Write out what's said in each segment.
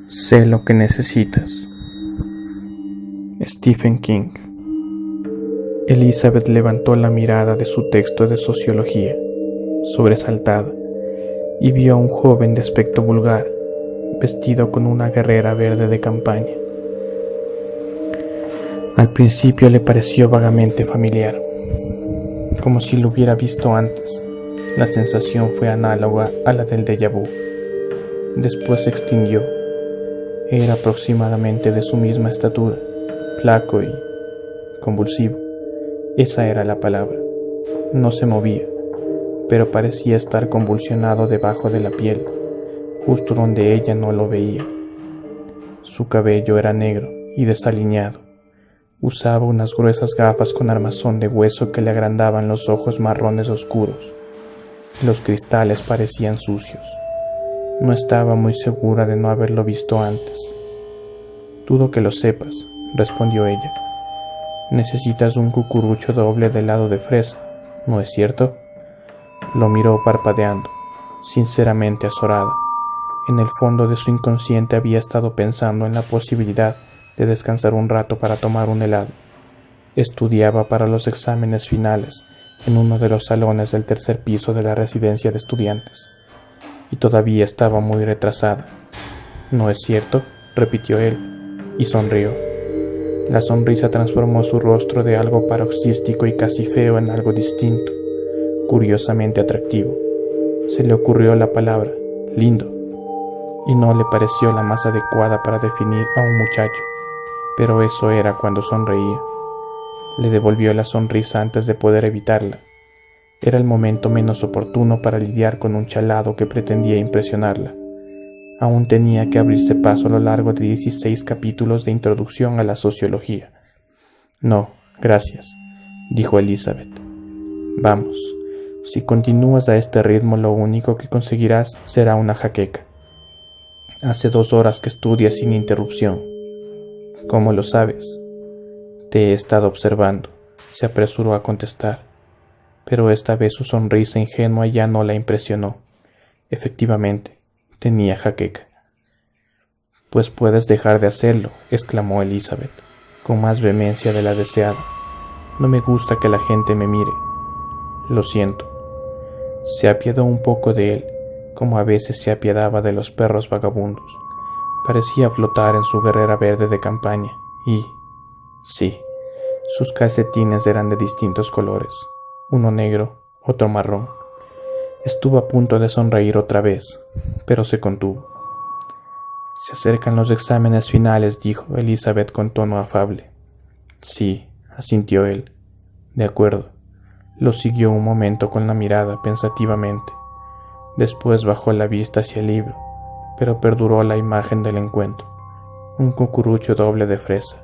Sé lo que necesitas. Stephen King. Elizabeth levantó la mirada de su texto de sociología, sobresaltada, y vio a un joven de aspecto vulgar, vestido con una guerrera verde de campaña. Al principio le pareció vagamente familiar, como si lo hubiera visto antes. La sensación fue análoga a la del déjà vu. Después se extinguió. Era aproximadamente de su misma estatura, flaco y convulsivo. Esa era la palabra. No se movía, pero parecía estar convulsionado debajo de la piel, justo donde ella no lo veía. Su cabello era negro y desaliñado. Usaba unas gruesas gafas con armazón de hueso que le agrandaban los ojos marrones oscuros. Los cristales parecían sucios. No estaba muy segura de no haberlo visto antes. «Dudo que lo sepas», respondió ella. «Necesitas un cucurucho doble de helado de fresa, ¿no es cierto?» Lo miró parpadeando, sinceramente azorada. En el fondo de su inconsciente había estado pensando en la posibilidad de descansar un rato para tomar un helado. Estudiaba para los exámenes finales en uno de los salones del tercer piso de la residencia de estudiantes, y todavía estaba muy retrasada. «¿No es cierto?», repitió él, y sonrió. La sonrisa transformó su rostro de algo paroxístico y casi feo en algo distinto, curiosamente atractivo. Se le ocurrió la palabra «lindo», y no le pareció la más adecuada para definir a un muchacho, pero eso era cuando sonreía. Le devolvió la sonrisa antes de poder evitarla. Era el momento menos oportuno para lidiar con un chalado que pretendía impresionarla. Aún tenía que abrirse paso a lo largo de 16 capítulos de introducción a la sociología. «No, gracias», dijo Elizabeth. «Vamos, si continúas a este ritmo lo único que conseguirás será una jaqueca. Hace 2 horas que estudias sin interrupción». «¿Cómo lo sabes?» «Te he estado observando», se apresuró a contestar, pero esta vez su sonrisa ingenua ya no la impresionó. Efectivamente, tenía jaqueca. «Pues puedes dejar de hacerlo», exclamó Elizabeth, con más vehemencia de la deseada. «No me gusta que la gente me mire». «Lo siento». Se apiadó un poco de él, como a veces se apiadaba de los perros vagabundos. Parecía flotar en su guerrera verde de campaña y, sí, sus calcetines eran de distintos colores, uno negro, otro marrón. Estuvo a punto de sonreír otra vez, pero se contuvo. «Se acercan los exámenes finales», dijo Elizabeth con tono afable. «Sí», asintió él. «De acuerdo». Lo siguió un momento con la mirada pensativamente. Después bajó la vista hacia el libro, pero perduró la imagen del encuentro, un cucurucho doble de fresa.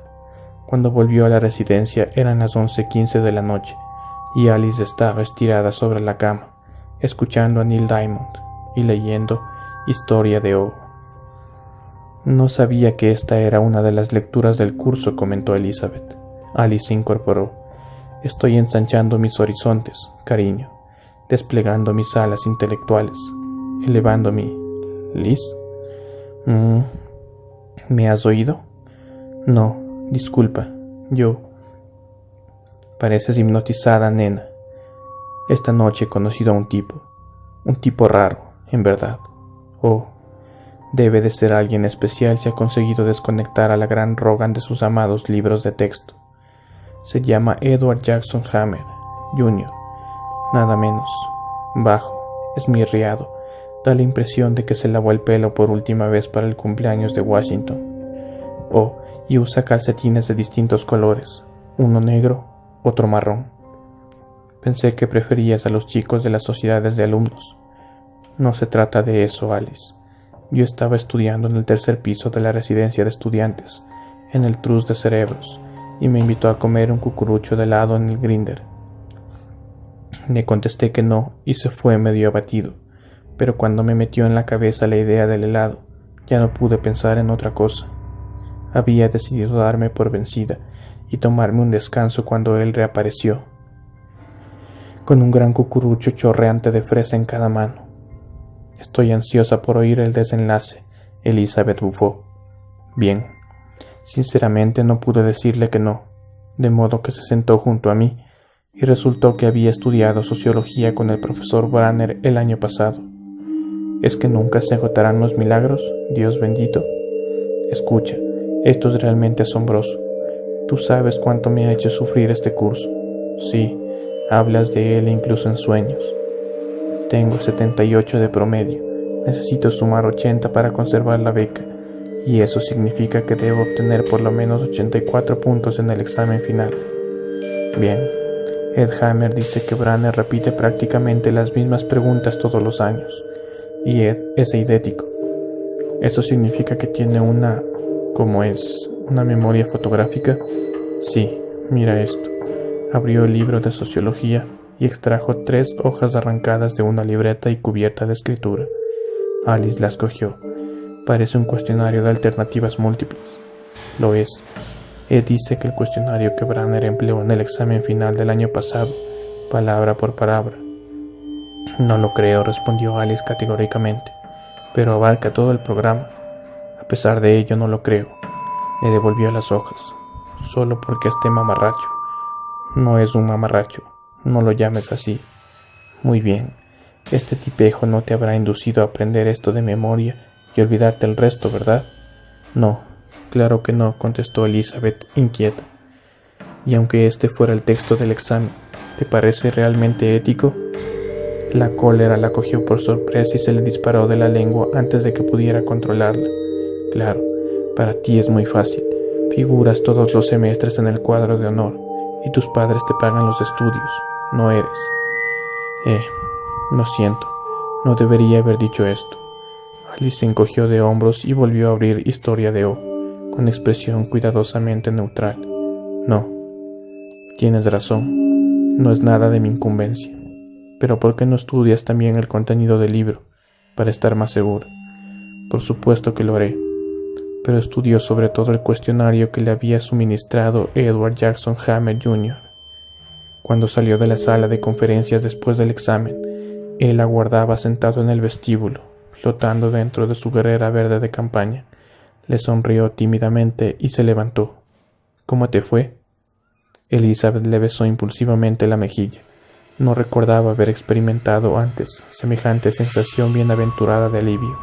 Cuando volvió a la residencia eran las 11:15 de la noche, y Alice estaba estirada sobre la cama, escuchando a Neil Diamond y leyendo Historia de O. «No sabía que esta era una de las lecturas del curso», comentó Elizabeth. Alice se incorporó. «Estoy ensanchando mis horizontes, cariño, desplegando mis alas intelectuales, elevando mi... ¿Liz? ¿Me has oído?» «No, disculpa, yo...» «Pareces hipnotizada, nena. Esta noche he conocido a un tipo raro, en verdad. Oh, debe de ser alguien especial si ha conseguido desconectar a la gran Rogan de sus amados libros de texto. Se llama Edward Jackson Hammer, Jr., nada menos. Bajo, esmirriado, da la impresión de que se lavó el pelo por última vez para el cumpleaños de Washington. Oh, y usa calcetines de distintos colores, uno negro, otro marrón. Pensé que preferías a los chicos de las sociedades de alumnos. No se trata de eso, Alice. Yo estaba estudiando en el tercer piso de la residencia de estudiantes, en el Trust de Cerebros, y me invitó a comer un cucurucho de helado en el Grinder. Le contesté que no y se fue medio abatido, pero cuando me metió en la cabeza la idea del helado, ya no pude pensar en otra cosa. Había decidido darme por vencida y tomarme un descanso cuando él reapareció, con un gran cucurucho chorreante de fresa en cada mano. «Estoy ansiosa por oír el desenlace», Elizabeth bufó. Bien. Sinceramente no pude decirle que no, de modo que se sentó junto a mí y resultó que había estudiado sociología con el profesor Branner el año pasado. ¿Es que nunca se agotarán los milagros, Dios bendito? Escucha, esto es realmente asombroso. Tú sabes cuánto me ha hecho sufrir este curso. Sí, hablas de él incluso en sueños. Tengo 78 de promedio. Necesito sumar 80 para conservar la beca, y eso significa que debo obtener por lo menos 84 puntos en el examen final. Bien, Ed Hammer dice que Branner repite prácticamente las mismas preguntas todos los años, y Ed es eidético. ¿Eso significa que tiene una memoria fotográfica? Sí, mira esto. Abrió el libro de sociología y extrajo 3 hojas arrancadas de una libreta y cubierta de escritura. Alice las cogió. Parece un cuestionario de alternativas múltiples. Lo es. Ed dice que el cuestionario que Branner empleó en el examen final del año pasado, palabra por palabra. No lo creo, respondió Alice categóricamente, pero abarca todo el programa. A pesar de ello, no lo creo. Le devolvió las hojas. Solo porque esté mamarracho. No es un mamarracho. No lo llames así. Muy bien. Este tipejo no te habrá inducido a aprender esto de memoria y olvidarte el resto, ¿verdad? No, claro que no, contestó Elizabeth, inquieta. Y aunque este fuera el texto del examen, ¿te parece realmente ético? La cólera la cogió por sorpresa y se le disparó de la lengua antes de que pudiera controlarla. Claro, para ti es muy fácil. Figuras todos los semestres en el cuadro de honor y tus padres te pagan los estudios. No eres. Lo siento. No debería haber dicho esto. Alice se encogió de hombros y volvió a abrir Historia de O, con expresión cuidadosamente neutral. No. Tienes razón. No es nada de mi incumbencia. Pero ¿por qué no estudias también el contenido del libro, para estar más segura? Por supuesto que lo haré. Pero estudió sobre todo el cuestionario que le había suministrado Edward Jackson Hammer Jr. Cuando salió de la sala de conferencias después del examen, él aguardaba sentado en el vestíbulo, flotando dentro de su guerrera verde de campaña. Le sonrió tímidamente y se levantó. ¿Cómo te fue? Elizabeth le besó impulsivamente la mejilla. No recordaba haber experimentado antes semejante sensación bienaventurada de alivio.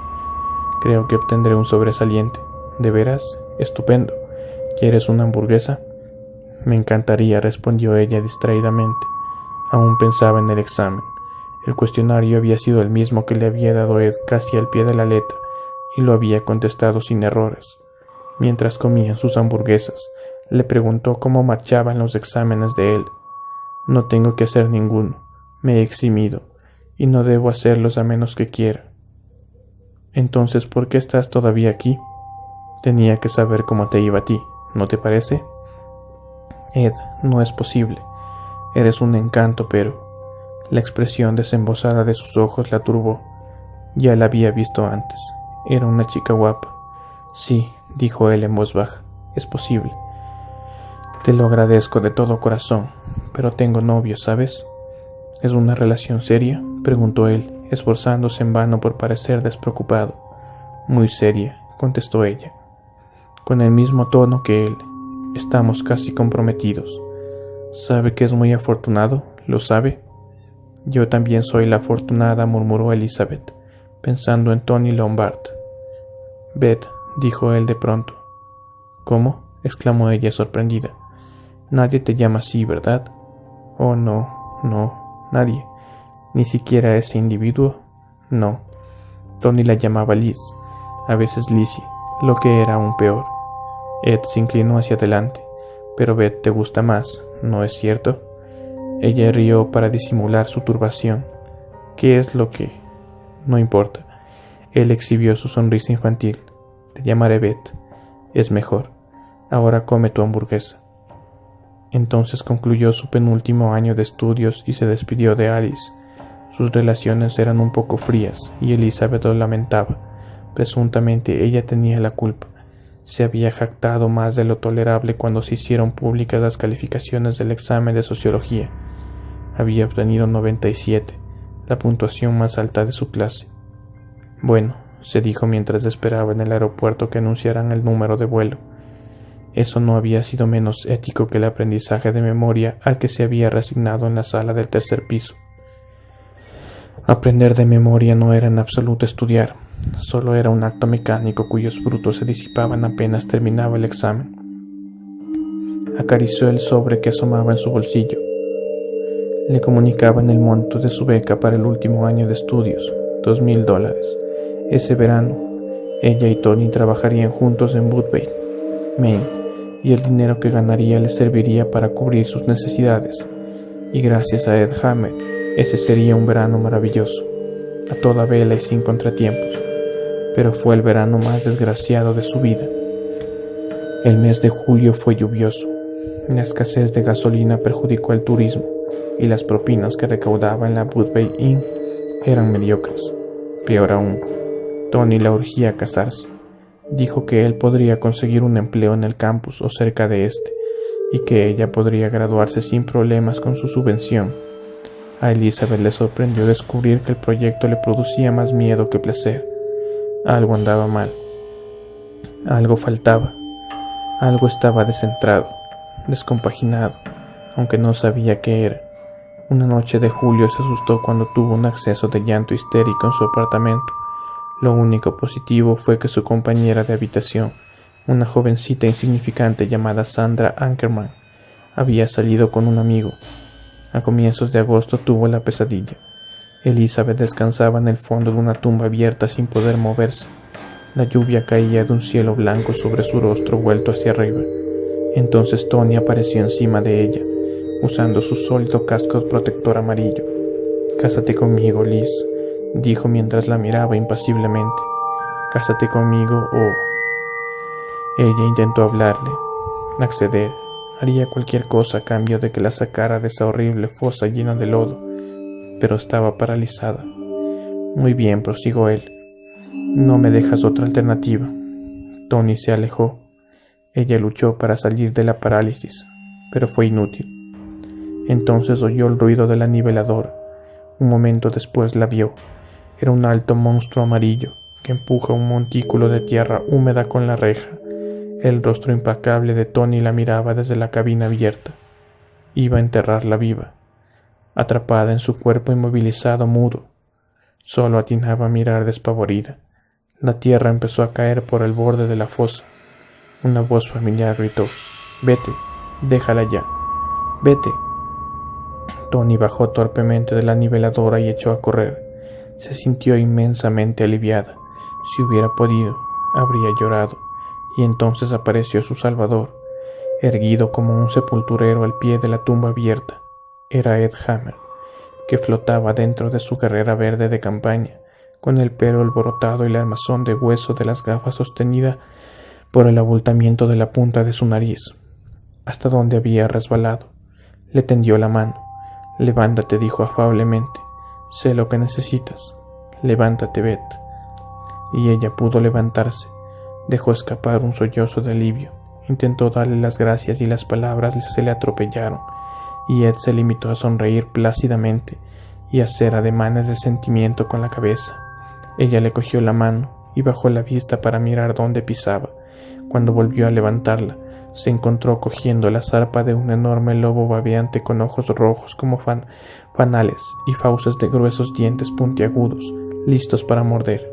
Creo que obtendré un sobresaliente. ¿De veras? Estupendo. ¿Quieres una hamburguesa? Me encantaría, respondió ella distraídamente. Aún pensaba en el examen. El cuestionario había sido el mismo que le había dado Ed casi al pie de la letra, y lo había contestado sin errores. Mientras comían sus hamburguesas, le preguntó cómo marchaban los exámenes de él. No tengo que hacer ninguno. Me he eximido, y no debo hacerlos a menos que quiera. Entonces, ¿por qué estás todavía aquí? Tenía que saber cómo te iba a ti, ¿no te parece? Ed, no es posible. Eres un encanto, pero... La expresión desembosada de sus ojos la turbó. Ya la había visto antes. Era una chica guapa. Sí, dijo él en voz baja. Es posible. Te lo agradezco de todo corazón, pero tengo novio, ¿sabes? ¿Es una relación seria?, preguntó él, esforzándose en vano por parecer despreocupado. Muy seria, contestó ella, con el mismo tono que él. Estamos casi comprometidos. ¿Sabe que es muy afortunado? ¿Lo sabe? Yo también soy la afortunada, murmuró Elizabeth, pensando en Tony Lombard. Beth, dijo él de pronto. ¿Cómo?, exclamó ella sorprendida. Nadie te llama así, ¿verdad? Oh, no, nadie. Ni siquiera ese individuo. No. Tony la llamaba Liz, a veces Lizzie, lo que era aún peor. Ed se inclinó hacia adelante. Pero Beth te gusta más, ¿no es cierto? Ella rió para disimular su turbación. ¿Qué es lo que? No importa. Él exhibió su sonrisa infantil. Te llamaré Beth. Es mejor. Ahora come tu hamburguesa. Entonces concluyó su penúltimo año de estudios y se despidió de Alice. Sus relaciones eran un poco frías y Elizabeth lo lamentaba. Presuntamente ella tenía la culpa. Se había jactado más de lo tolerable cuando se hicieron públicas las calificaciones del examen de sociología. Había obtenido 97, la puntuación más alta de su clase. Bueno, se dijo mientras esperaba en el aeropuerto que anunciaran el número de vuelo. Eso no había sido menos ético que el aprendizaje de memoria al que se había resignado en la sala del tercer piso. Aprender de memoria no era en absoluto estudiar, solo era un acto mecánico cuyos frutos se disipaban apenas terminaba el examen. Acarició el sobre que asomaba en su bolsillo. Le comunicaban el monto de su beca para el último año de estudios, $2,000. Ese verano, ella y Tony trabajarían juntos en Woodbine, Maine, y el dinero que ganaría le serviría para cubrir sus necesidades. Y gracias a Ed Hammer, ese sería un verano maravilloso, a toda vela y sin contratiempos. Pero fue el verano más desgraciado de su vida. El mes de julio fue lluvioso. La escasez de gasolina perjudicó el turismo y las propinas que recaudaba en la Woodbine Inn eran mediocres. Peor aún, Tony la urgía a casarse. Dijo que él podría conseguir un empleo en el campus o cerca de este, y que ella podría graduarse sin problemas con su subvención. A Elizabeth le sorprendió descubrir que el proyecto le producía más miedo que placer. Algo andaba mal. Algo faltaba. Algo estaba descentrado, descompaginado, aunque no sabía qué era. Una noche de julio se asustó cuando tuvo un acceso de llanto histérico en su apartamento. Lo único positivo fue que su compañera de habitación, una jovencita insignificante llamada Sandra Ankerman, había salido con un amigo. A comienzos de agosto tuvo la pesadilla. Elizabeth descansaba en el fondo de una tumba abierta sin poder moverse. La lluvia caía de un cielo blanco sobre su rostro vuelto hacia arriba. Entonces Tony apareció encima de ella, usando su sólido casco protector amarillo. «Cásate conmigo, Liz», dijo mientras la miraba impasiblemente. «Cásate conmigo o...». Ella intentó hablarle, acceder. Haría cualquier cosa a cambio de que la sacara de esa horrible fosa llena de lodo, pero estaba paralizada. «Muy bien», prosiguió él. «No me dejas otra alternativa». Tony se alejó. Ella luchó para salir de la parálisis, pero fue inútil. Entonces oyó el ruido de la niveladora. Un momento después la vio. Era un alto monstruo amarillo que empuja un montículo de tierra húmeda con la reja. El rostro implacable de Tony la miraba desde la cabina abierta. Iba a enterrarla viva, atrapada en su cuerpo inmovilizado mudo. Solo atinaba a mirar despavorida. La tierra empezó a caer por el borde de la fosa. Una voz familiar gritó: «Vete, déjala ya, vete». Tony bajó torpemente de la niveladora y echó a correr. Se sintió inmensamente aliviada. Si hubiera podido, habría llorado. Y entonces apareció su salvador, erguido como un sepulturero al pie de la tumba abierta. Era Ed Hammer, que flotaba dentro de su guerrera verde de campaña, con el pelo alborotado y la armazón de hueso de las gafas sostenida por el abultamiento de la punta de su nariz, hasta donde había resbalado. Le tendió la mano. «Levántate», dijo afablemente. «Sé lo que necesitas. Levántate, Beth». Y ella pudo levantarse. Dejó escapar un sollozo de alivio. Intentó darle las gracias y las palabras se le atropellaron, y Ed se limitó a sonreír plácidamente y a hacer ademanes de sentimiento con la cabeza. Ella le cogió la mano y bajó la vista para mirar dónde pisaba. Cuando volvió a levantarla, se encontró cogiendo la zarpa de un enorme lobo babeante con ojos rojos como fanales y fauces de gruesos dientes puntiagudos, listos para morder.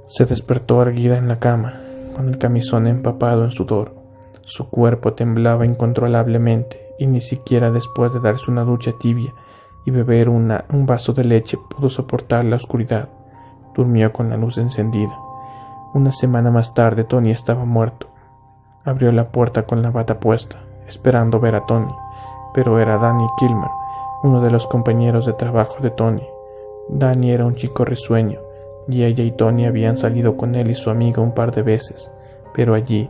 Se despertó erguida en la cama, con el camisón empapado en sudor. Su cuerpo temblaba incontrolablemente, y ni siquiera después de darse una ducha tibia y beber un vaso de leche pudo soportar la oscuridad. Durmió con la luz encendida. Una semana más tarde Tony estaba muerto. Abrió la puerta con la bata puesta, esperando ver a Tony, pero era Danny Kilmer, uno de los compañeros de trabajo de Tony. Danny era un chico risueño, y ella y Tony habían salido con él y su amiga un par de veces, pero allí,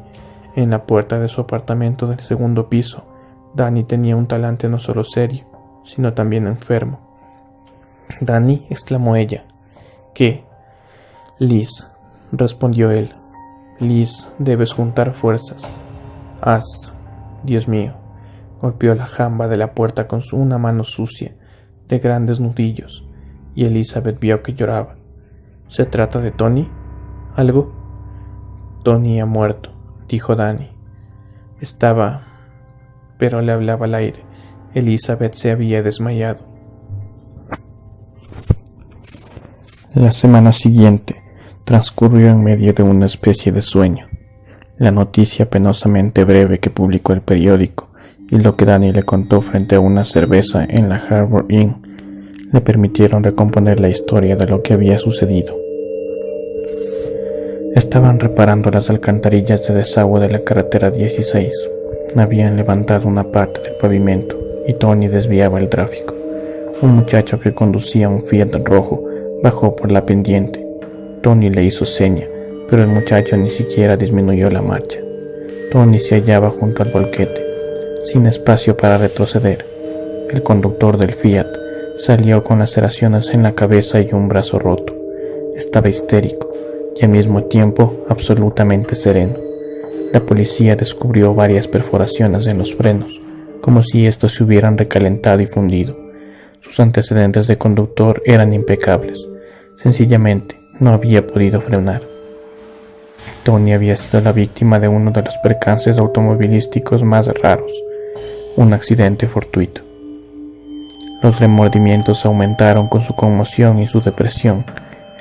en la puerta de su apartamento del segundo piso, Danny tenía un talante no solo serio, sino también enfermo. «Danny», exclamó ella. «¿Qué?» «Liz», respondió él. «Liz, debes juntar fuerzas. Haz...». «Dios mío», golpeó la jamba de la puerta con una mano sucia, de grandes nudillos, y Elizabeth vio que lloraba. ¿Se trata de Tony? ¿Algo? Tony ha muerto, dijo Danny. Estaba... pero le hablaba al aire. Elizabeth se había desmayado. La semana siguiente transcurrió en medio de una especie de sueño. La noticia penosamente breve que publicó el periódico y lo que Danny le contó frente a una cerveza en la Harbour Inn le permitieron recomponer la historia de lo que había sucedido. Estaban reparando las alcantarillas de desagüe de la carretera 16. Habían levantado una parte del pavimento y Tony desviaba el tráfico. Un muchacho que conducía un Fiat rojo bajó por la pendiente. Tony le hizo seña, pero el muchacho ni siquiera disminuyó la marcha. Tony se hallaba junto al volquete, sin espacio para retroceder. El conductor del Fiat salió con laceraciones en la cabeza y un brazo roto. Estaba histérico y al mismo tiempo absolutamente sereno. La policía descubrió varias perforaciones en los frenos, como si estos se hubieran recalentado y fundido. Sus antecedentes de conductor eran impecables. Sencillamente no había podido frenar. Tony había sido la víctima de uno de los percances automovilísticos más raros, un accidente fortuito. Los remordimientos aumentaron con su conmoción y su depresión.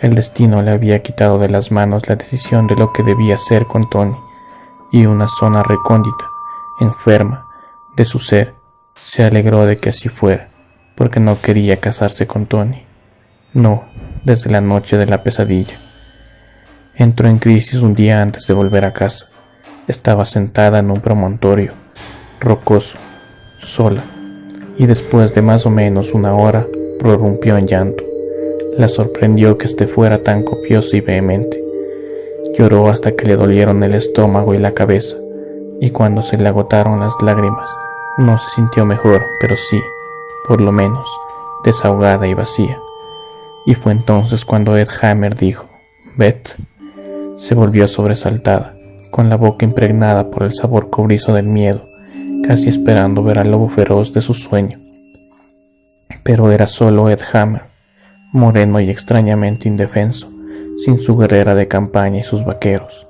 El destino le había quitado de las manos la decisión de lo que debía hacer con Tony, y una zona recóndita, enferma, de su ser, se alegró de que así fuera, porque no quería casarse con Tony. No, desde la noche de la pesadilla. Entró en crisis un día antes de volver a casa. Estaba sentada en un promontorio, rocoso, sola, y después de más o menos una hora, prorrumpió en llanto. La sorprendió que éste fuera tan copioso y vehemente. Lloró hasta que le dolieron el estómago y la cabeza, y cuando se le agotaron las lágrimas, no se sintió mejor, pero sí, por lo menos, desahogada y vacía. Y fue entonces cuando Ed Hammer dijo, «Beth». Se volvió sobresaltada, con la boca impregnada por el sabor cobrizo del miedo, casi esperando ver al lobo feroz de su sueño. Pero era solo Ed Hammer, moreno y extrañamente indefenso, sin su guerrera de campaña y sus vaqueros.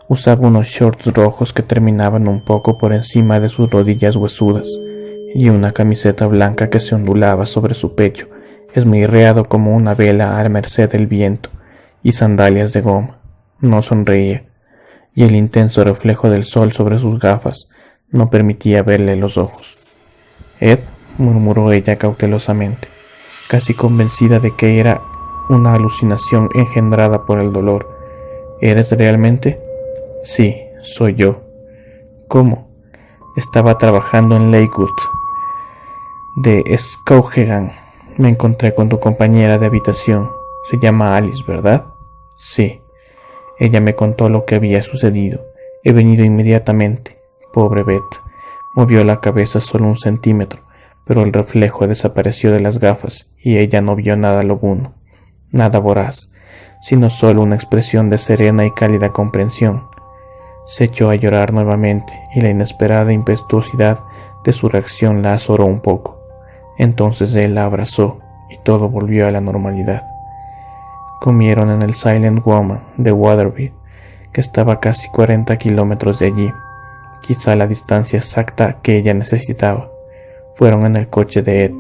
Usaba unos shorts rojos que terminaban un poco por encima de sus rodillas huesudas, y una camiseta blanca que se ondulaba sobre su pecho, esmirriado como una vela a merced del viento, y sandalias de goma. No sonreía, y el intenso reflejo del sol sobre sus gafas no permitía verle los ojos. «Ed», murmuró ella cautelosamente, casi convencida de que era una alucinación engendrada por el dolor. «¿Eres realmente?» «Sí, soy yo». «¿Cómo?» «Estaba trabajando en Lakewood, de Skowhegan. Me encontré con tu compañera de habitación. Se llama Alice, ¿verdad?» «Sí». Ella me contó lo que había sucedido. He venido inmediatamente. Pobre Beth. Movió la cabeza solo 1 centímetro, pero el reflejo desapareció de las gafas y ella no vio nada lobuno, nada voraz, sino solo una expresión de serena y cálida comprensión. Se echó a llorar nuevamente y la inesperada impetuosidad de su reacción la azoró un poco. Entonces él la abrazó y todo volvió a la normalidad. Comieron en el Silent Woman de Waterville, que estaba a casi 40 kilómetros de allí, quizá la distancia exacta que ella necesitaba. Fueron en el coche de Ed,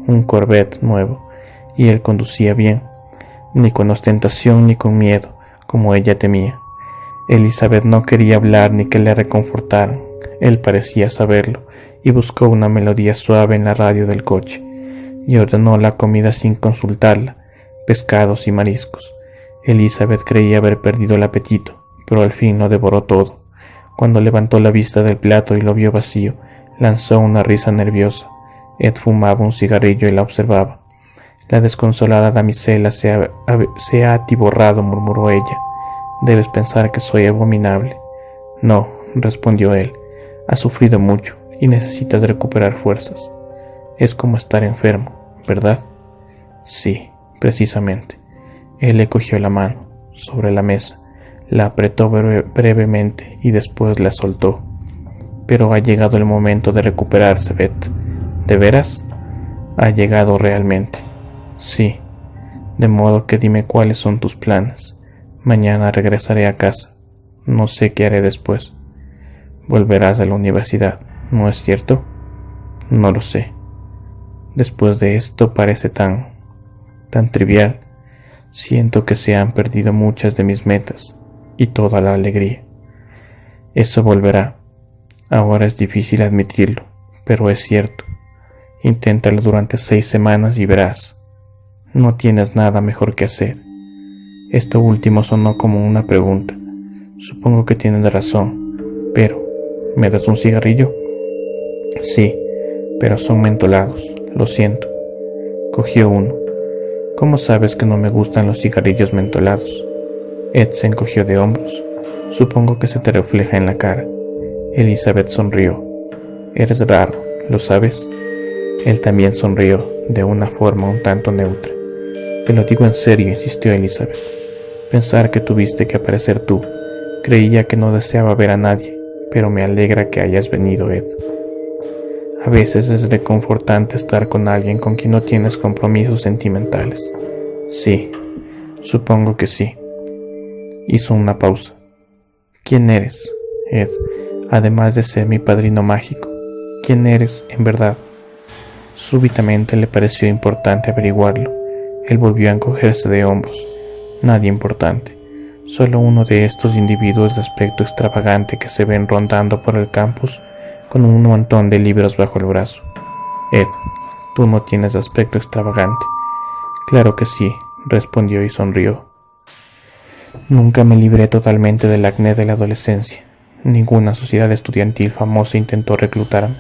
un Corvette nuevo, y él conducía bien, ni con ostentación ni con miedo, como ella temía. Elizabeth no quería hablar ni que le reconfortaran. Él parecía saberlo, y buscó una melodía suave en la radio del coche, y ordenó la comida sin consultarla, pescados y mariscos. Elizabeth creía haber perdido el apetito, pero al fin lo devoró todo. Cuando levantó la vista del plato y lo vio vacío, lanzó una risa nerviosa. Ed fumaba un cigarrillo y la observaba. «La desconsolada damisela se ha atiborrado», murmuró ella. «Debes pensar que soy abominable». «No», respondió él, «has sufrido mucho y necesitas recuperar fuerzas. Es como estar enfermo, ¿verdad?» «Sí, precisamente». Él le cogió la mano, sobre la mesa, la apretó brevemente y después la soltó. «Pero ha llegado el momento de recuperarse, Beth». «¿De veras?» «Ha llegado realmente». «Sí». De modo que dime cuáles son tus planes. Mañana regresaré a casa. No sé qué haré después. Volverás a la universidad, ¿no es cierto? No lo sé. Después de esto parece tan trivial. Siento que se han perdido muchas de mis metas y toda la alegría. Eso volverá. Ahora es difícil admitirlo, pero es cierto. Inténtalo durante 6 semanas y verás. No tienes nada mejor que hacer. Esto último sonó como una pregunta. Supongo que tienes razón, pero ¿me das un cigarrillo? Sí, pero son mentolados, lo siento. Cogió uno. ¿Cómo sabes que no me gustan los cigarrillos mentolados? Ed se encogió de hombros. Supongo que se te refleja en la cara. Elizabeth sonrió. Eres raro, ¿lo sabes? Él también sonrió, de una forma un tanto neutra. Te lo digo en serio, insistió Elizabeth. Pensar que tuviste que aparecer tú. Creía que no deseaba ver a nadie, pero me alegra que hayas venido, Ed. A veces es reconfortante estar con alguien con quien no tienes compromisos sentimentales. Sí, supongo que sí. Hizo una pausa. ¿Quién eres, Ed? Además de ser mi padrino mágico, ¿quién eres en verdad? Súbitamente le pareció importante averiguarlo. Él volvió a encogerse de hombros. Nadie importante, solo uno de estos individuos de aspecto extravagante que se ven rondando por el campus con un montón de libros bajo el brazo. Ed, tú no tienes aspecto extravagante. Claro que sí, respondió y sonrió. Nunca me libré totalmente del acné de la adolescencia. Ninguna sociedad estudiantil famosa intentó reclutarme.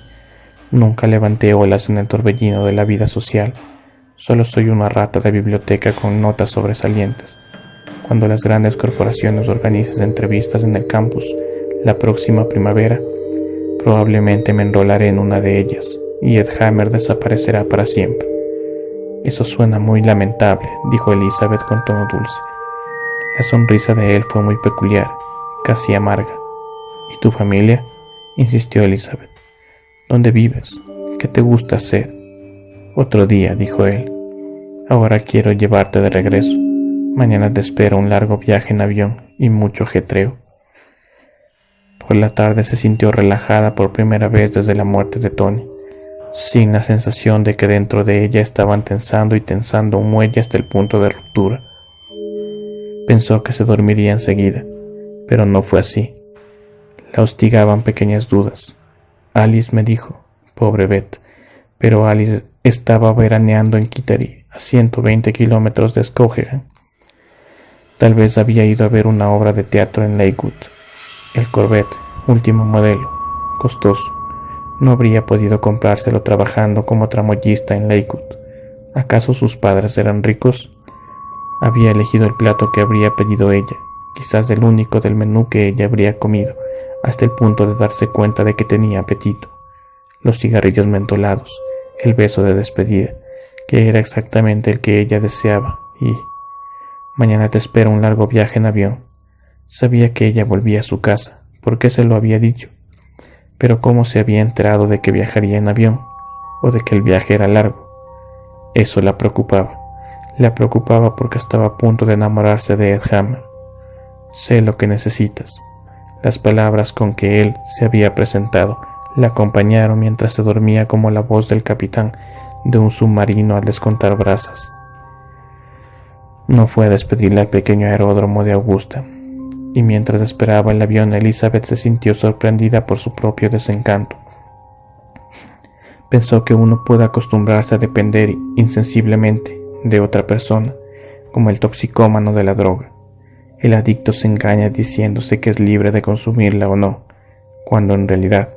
Nunca levanté olas en el torbellino de la vida social. Solo soy una rata de biblioteca con notas sobresalientes. Cuando las grandes corporaciones organizan entrevistas en el campus la próxima primavera, probablemente me enrolaré en una de ellas y Ed Hammer desaparecerá para siempre. Eso suena muy lamentable, dijo Elizabeth con tono dulce. La sonrisa de él fue muy peculiar, casi amarga. ¿Y tu familia? Insistió Elizabeth. ¿Dónde vives? ¿Qué te gusta hacer? Otro día, dijo él. Ahora quiero llevarte de regreso. Mañana te espera un largo viaje en avión y mucho ajetreo. Por la tarde se sintió relajada por primera vez desde la muerte de Tony, sin la sensación de que dentro de ella estaban tensando y tensando un muelle hasta el punto de ruptura. Pensó que se dormiría enseguida, pero no fue así. La hostigaban pequeñas dudas. Alice me dijo, pobre Beth, pero Alice estaba veraneando en Kittery, a 120 kilómetros de Skowhegan. Tal vez había ido a ver una obra de teatro en Lakewood. El Corvette, último modelo, costoso. No habría podido comprárselo trabajando como tramoyista en Lakewood. ¿Acaso sus padres eran ricos? Había elegido el plato que habría pedido ella, quizás el único del menú que ella habría comido, hasta el punto de darse cuenta de que tenía apetito. Los cigarrillos mentolados, el beso de despedida, que era exactamente el que ella deseaba, y mañana te espera un largo viaje en avión. Sabía que ella volvía a su casa, porque se lo había dicho. Pero ¿cómo se había enterado de que viajaría en avión? ¿O de que el viaje era largo? Eso la preocupaba. La preocupaba porque estaba a punto de enamorarse de Ed Hammer. Sé lo que necesitas. Las palabras con que él se había presentado la acompañaron mientras se dormía como la voz del capitán de un submarino al descontar brasas. No fue a despedirle al pequeño aeródromo de Augusta, y mientras esperaba el avión, Elizabeth se sintió sorprendida por su propio desencanto. Pensó que uno puede acostumbrarse a depender insensiblemente de otra persona, como el toxicómano de la droga. El adicto se engaña diciéndose que es libre de consumirla o no, cuando en realidad...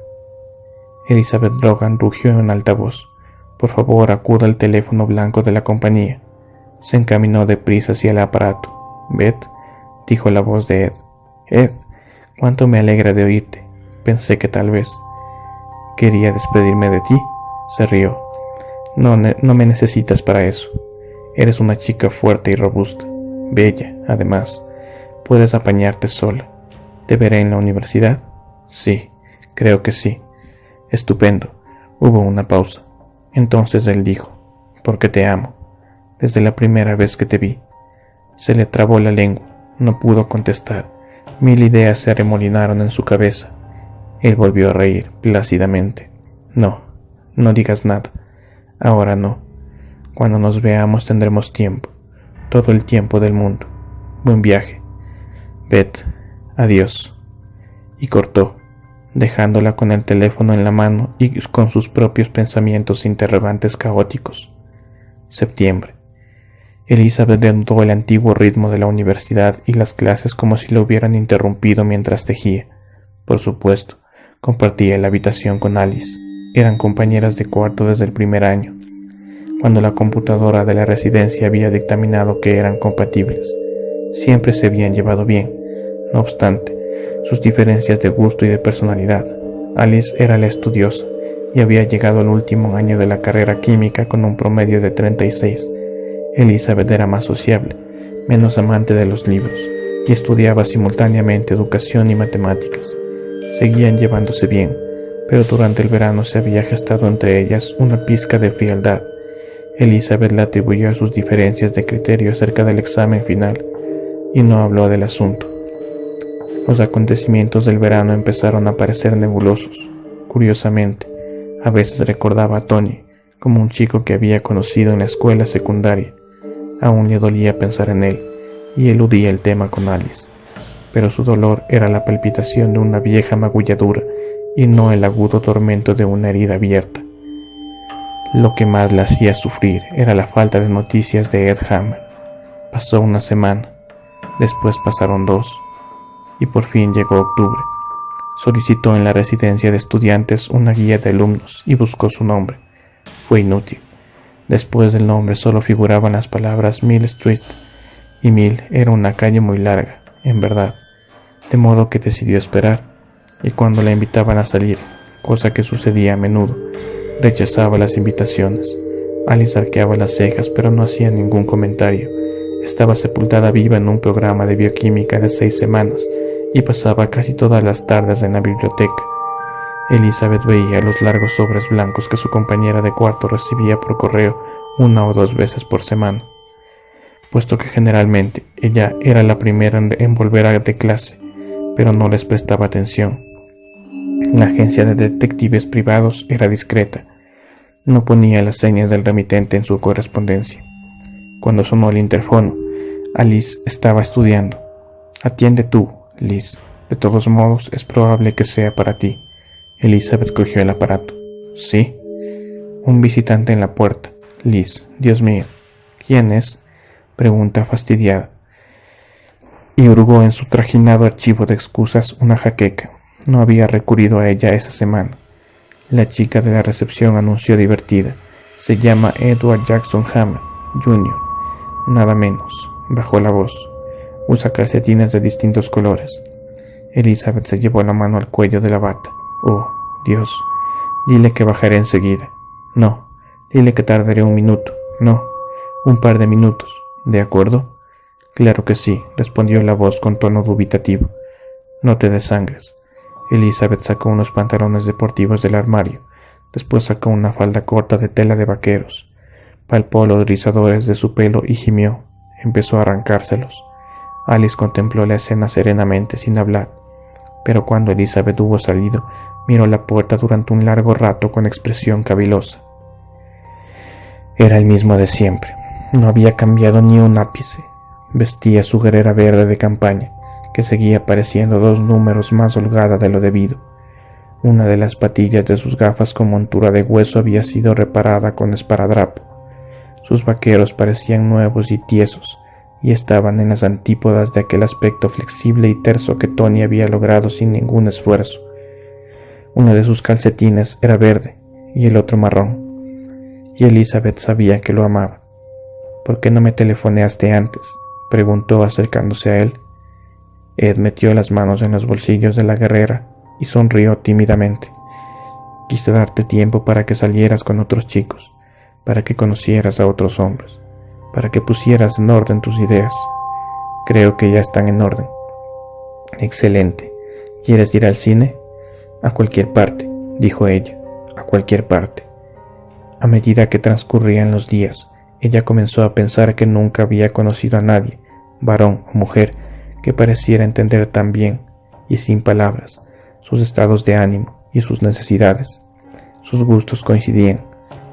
Elizabeth Brogan rugió en alta voz. Por favor, acuda al teléfono blanco de la compañía. Se encaminó deprisa hacia el aparato. Beth, dijo la voz de Ed. Ed, cuánto me alegra de oírte. Pensé que tal vez... ¿Quería despedirme de ti? Se rió. No me necesitas para eso. Eres una chica fuerte y robusta. Bella, además. Puedes apañarte sola. ¿Te veré en la universidad? Sí, creo que sí. Estupendo. Hubo una pausa. Entonces él dijo, porque te amo. desde la primera vez que te vi. Se le trabó la lengua, no pudo contestar. 1000 ideas se arremolinaron en su cabeza. Él volvió a reír plácidamente. No, no digas nada. Ahora no. Cuando nos veamos tendremos tiempo, todo el tiempo del mundo. Buen viaje. Beth, adiós. Y cortó, dejándola con el teléfono en la mano y con sus propios pensamientos interrogantes caóticos. Septiembre. Elizabeth denotó el antiguo ritmo de la universidad y las clases como si lo hubieran interrumpido mientras tejía. Por supuesto, compartía la habitación con Alice. Eran compañeras de cuarto desde el primer año, cuando la computadora de la residencia había dictaminado que eran compatibles. Siempre se habían llevado bien, no obstante, sus diferencias de gusto y de personalidad. Alice era la estudiosa y había llegado al último año de la carrera química con un promedio de 36. Elizabeth era más sociable, menos amante de los libros, y estudiaba simultáneamente educación y matemáticas. Seguían llevándose bien, pero durante el verano se había gestado entre ellas una pizca de frialdad. Elizabeth le atribuyó a sus diferencias de criterio acerca del examen final, y no habló del asunto. Los acontecimientos del verano empezaron a parecer nebulosos. Curiosamente, a veces recordaba a Tony como un chico que había conocido en la escuela secundaria. Aún le dolía pensar en él, y eludía el tema con Alice. Pero su dolor era la palpitación de una vieja magulladura, y no el agudo tormento de una herida abierta. Lo que más la hacía sufrir era la falta de noticias de Ed Hammer. Pasó una semana, después pasaron 2, y por fin llegó octubre. Solicitó en la residencia de estudiantes una guía de alumnos y buscó su nombre. Fue inútil. Después del nombre solo figuraban las palabras Mill Street, y Mill era una calle muy larga, en verdad, de modo que decidió esperar, y cuando la invitaban a salir, cosa que sucedía a menudo, rechazaba las invitaciones. Alice arqueaba las cejas, pero no hacía ningún comentario. Estaba sepultada viva en un programa de bioquímica de 6 semanas, y pasaba casi todas las tardes en la biblioteca. Elizabeth veía los largos sobres blancos que su compañera de cuarto recibía por correo 1 o 2 veces por semana, puesto que generalmente ella era la primera en volver de clase, pero no les prestaba atención. La agencia de detectives privados era discreta. No ponía las señas del remitente en su correspondencia. Cuando sonó el interfono, Alice estaba estudiando. «Atiende tú, Liz. De todos modos, es probable que sea para ti». Elizabeth cogió el aparato. «¿Sí?» «Un visitante en la puerta. Liz, Dios mío. ¿Quién es?», pregunta fastidiada. Y hurgó en su trajinado archivo de excusas una jaqueca. No había recurrido a ella esa semana. La chica de la recepción anunció divertida. «Se llama Edward Jackson Hammer, Jr. Nada menos», bajó la voz. «Usa calcetines de distintos colores». Elizabeth se llevó la mano al cuello de la bata. «Oh, Dios, dile que bajaré enseguida». «No, dile que tardaré 1 minuto». «No, 1 par de minutos. ¿De acuerdo?» «Claro que sí», respondió la voz con tono dubitativo. «No te desangres». Elizabeth sacó unos pantalones deportivos del armario. Después sacó una falda corta de tela de vaqueros. Palpó los rizadores de su pelo y gimió. Empezó a arrancárselos. Alice contempló la escena serenamente, sin hablar. Pero cuando Elizabeth hubo salido, miró la puerta durante un largo rato con expresión cavilosa. Era el mismo de siempre. No había cambiado ni un ápice. Vestía su guerrera verde de campaña, que seguía pareciendo 2 números más holgada de lo debido. Una de las patillas de sus gafas con montura de hueso había sido reparada con esparadrapo. Sus vaqueros parecían nuevos y tiesos, y estaban en las antípodas de aquel aspecto flexible y terso que Tony había logrado sin ningún esfuerzo. Uno de sus calcetines era verde y el otro marrón, y Elizabeth sabía que lo amaba. «¿Por qué no me telefoneaste antes?», preguntó acercándose a él. Ed metió las manos en los bolsillos de la guerrera y sonrió tímidamente. «Quise darte tiempo para que salieras con otros chicos, para que conocieras a otros hombres, para que pusieras en orden tus ideas. Creo que ya están en orden». «Excelente. ¿Quieres ir al cine?». «A cualquier parte», dijo ella, «a cualquier parte». A medida que transcurrían los días, Ella comenzó a pensar que nunca había conocido a nadie, varón o mujer, que pareciera entender tan bien y sin palabras sus estados de ánimo y sus necesidades. Sus gustos coincidían,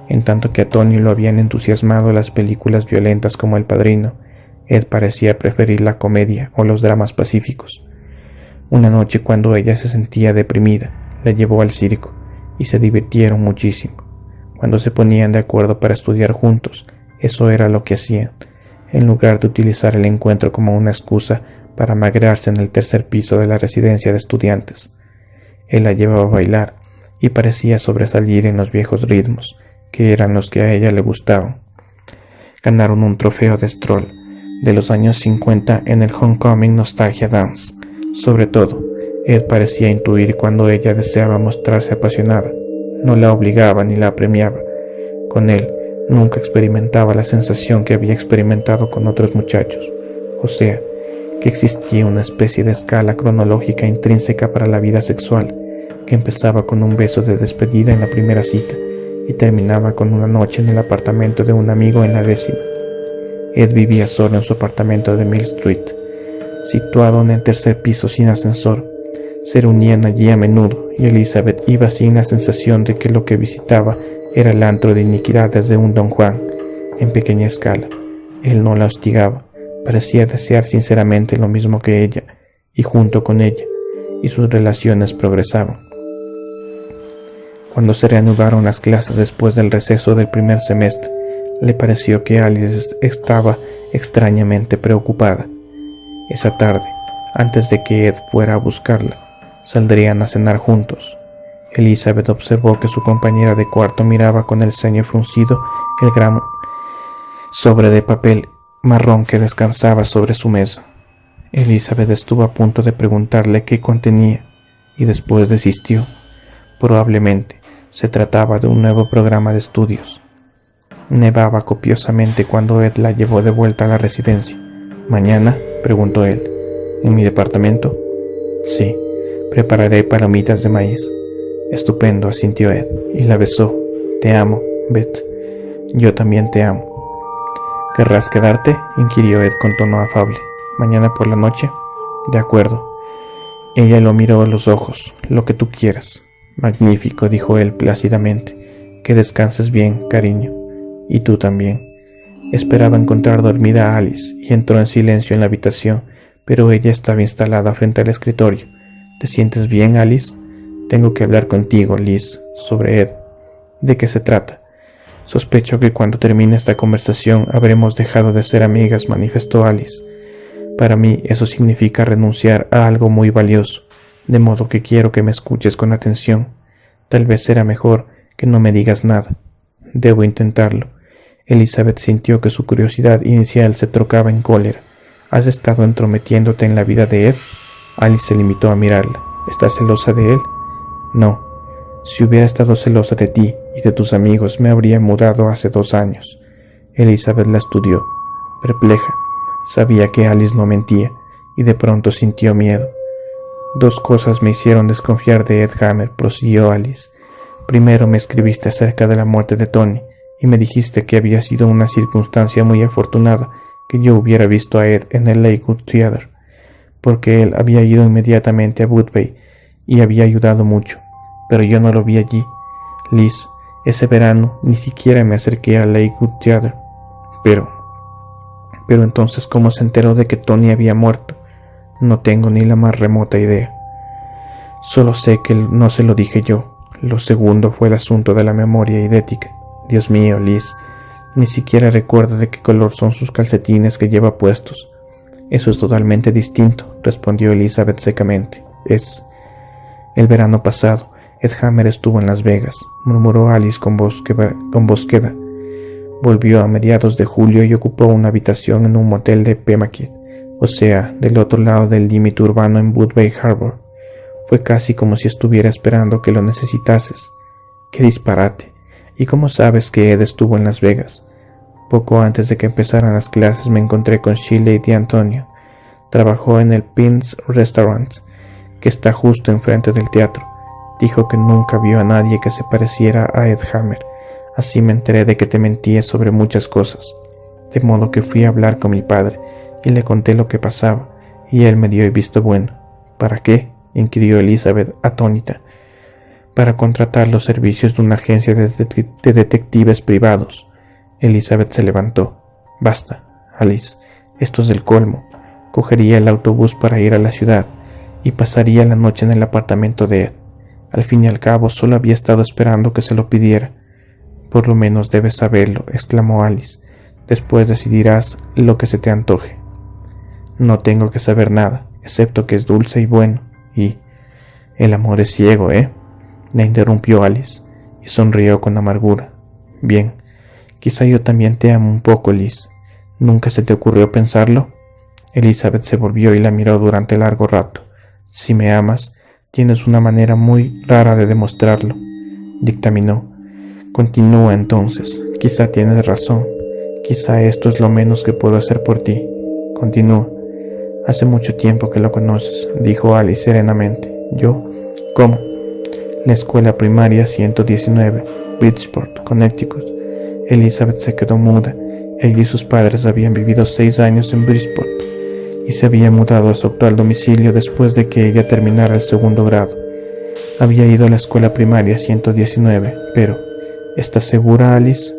en tanto que a Tony lo habían entusiasmado las películas violentas como El Padrino. Ed parecía preferir la comedia o los dramas pacíficos. Una noche, cuando ella se sentía deprimida, la llevó al circo y se divirtieron muchísimo. Cuando se ponían de acuerdo para estudiar juntos, eso era lo que hacían, en lugar de utilizar el encuentro como una excusa para magrearse en el tercer piso de la residencia de estudiantes. Él la llevaba a bailar y parecía sobresalir en los viejos ritmos, que eran los que a ella le gustaban. Ganaron un trofeo de Stroll de los años 50 en el Homecoming Nostalgia Dance. Sobre todo, Ed parecía intuir cuando ella deseaba mostrarse apasionada. No la obligaba ni la apremiaba. Con él, nunca experimentaba la sensación que había experimentado con otros muchachos. O sea, que existía una especie de escala cronológica intrínseca para la vida sexual, que empezaba con un beso de despedida en la primera cita y terminaba con una noche en el apartamento de un amigo en la 10ª. Ed vivía solo en su apartamento de Mill Street, situado en el tercer piso sin ascensor. Se reunían allí a menudo y Elizabeth iba sin la sensación de que lo que visitaba era el antro de iniquidades de un Don Juan, en pequeña escala. Él no la hostigaba, parecía desear sinceramente lo mismo que ella, y junto con ella, y sus relaciones progresaban. Cuando se reanudaron las clases después del receso del primer semestre, le pareció que Alice estaba extrañamente preocupada. Esa tarde, antes de que Ed fuera a buscarla, saldrían a cenar juntos. Elizabeth observó que su compañera de cuarto miraba con el ceño fruncido el gran sobre de papel marrón que descansaba sobre su mesa. Elizabeth estuvo a punto de preguntarle qué contenía, y después desistió. Probablemente se trataba de un nuevo programa de estudios. Nevaba copiosamente cuando Ed la llevó de vuelta a la residencia. ¿Mañana?, preguntó él. ¿En mi departamento? Sí, prepararé palomitas de maíz. Estupendo, asintió Ed, y la besó. Te amo, Beth. Yo también te amo. ¿Querrás quedarte?, inquirió Ed con tono afable. ¿Mañana por la noche? De acuerdo. Ella lo miró a los ojos. Lo que tú quieras. Magnífico, dijo él plácidamente. Que descanses bien, cariño. Y tú también. Esperaba encontrar dormida a Alice y entró en silencio en la habitación, pero ella estaba instalada frente al escritorio. ¿Te sientes bien, Alice? Tengo que hablar contigo, Liz, sobre Ed. ¿De qué se trata? Sospecho que cuando termine esta conversación habremos dejado de ser amigas, manifestó Alice. Para mí eso significa renunciar a algo muy valioso, de modo que quiero que me escuches con atención. Tal vez será mejor que no me digas nada. Debo intentarlo. Elizabeth sintió que su curiosidad inicial se trocaba en cólera. ¿Has estado entrometiéndote en la vida de Ed? Alice se limitó a mirarla. ¿Estás celosa de él? No. Si hubiera estado celosa de ti y de tus amigos, me habría mudado hace 2 años. Elizabeth la estudió, perpleja. Sabía que Alice no mentía, y de pronto sintió miedo. 2 cosas me hicieron desconfiar de Ed Hammer, prosiguió Alice. Primero me escribiste acerca de la muerte de Tony, y me dijiste que había sido una circunstancia muy afortunada que yo hubiera visto a Ed en el Lakewood Theatre, porque él había ido inmediatamente a Woodbay y había ayudado mucho, pero yo no lo vi allí. Liz, ese verano ni siquiera me acerqué al Lakewood Theatre. Pero entonces, ¿cómo se enteró de que Tony había muerto? No tengo ni la más remota idea. Solo sé que no se lo dije yo. Lo segundo fue el asunto de la memoria idética. Dios mío, Liz, ni siquiera recuerdo de qué color son sus calcetines que lleva puestos. Eso es totalmente distinto, respondió Elizabeth secamente. Es... El verano pasado, Ed Hammer estuvo en Las Vegas, murmuró Alice con bosqueda. Volvió a mediados de julio y ocupó una habitación en un motel de Pemaquid, o sea, del otro lado del límite urbano en Woodbay Harbor. Fue casi como si estuviera esperando que lo necesitases. ¡Qué disparate! ¿Y cómo sabes que Ed estuvo en Las Vegas? Poco antes de que empezaran las clases me encontré con Shirley D'Antonio. Trabajó en el Pins Restaurant, que está justo enfrente del teatro. Dijo que nunca vio a nadie que se pareciera a Ed Hammer, Así me enteré de que te mentías sobre muchas cosas, de modo que fui a hablar con mi padre y le conté lo que pasaba, y él me dio el visto bueno. ¿Para qué?, inquirió Elizabeth atónita. Para contratar los servicios de una agencia de detectives privados. Elizabeth se levantó. Basta, Alice, esto es del colmo. Cogería el autobús para ir a la ciudad y pasaría la noche en el apartamento de Ed. Al fin y al cabo, solo había estado esperando que se lo pidiera. Por lo menos debes saberlo, exclamó Alice. Después decidirás lo que se te antoje. No tengo que saber nada, excepto que es dulce y bueno, y... El amor es ciego, ¿eh?, la interrumpió Alice, y sonrió con amargura. Bien, quizá yo también te amo un poco, Liz. ¿Nunca se te ocurrió pensarlo? Elizabeth se volvió y la miró durante largo rato. Si me amas, tienes una manera muy rara de demostrarlo, dictaminó. Continúa entonces, quizá tienes razón. Quizá esto es lo menos que puedo hacer por ti. Continúa. Hace mucho tiempo que lo conoces, dijo Alice serenamente. ¿Yo? ¿Cómo? La escuela primaria 119, Bridgeport, Connecticut. Elizabeth se quedó muda. Ella y sus padres habían vivido 6 años en Bridgeport y se había mudado a su actual domicilio después de que ella terminara el 2º grado. Había ido a la escuela primaria 119, pero ¿estás segura, Alice?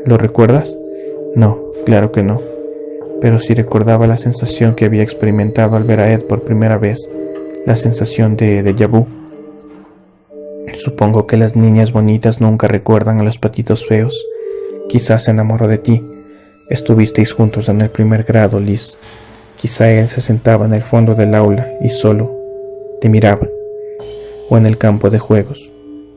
¿Lo recuerdas? No, claro que no. Pero sí recordaba la sensación que había experimentado al ver a Ed por primera vez, la sensación de déjà vu. Supongo que las niñas bonitas nunca recuerdan a los patitos feos. Quizás se enamoró de ti. Estuvisteis juntos en el 1er grado, Liz. Quizá él se sentaba en el fondo del aula y solo te miraba. O en el campo de juegos.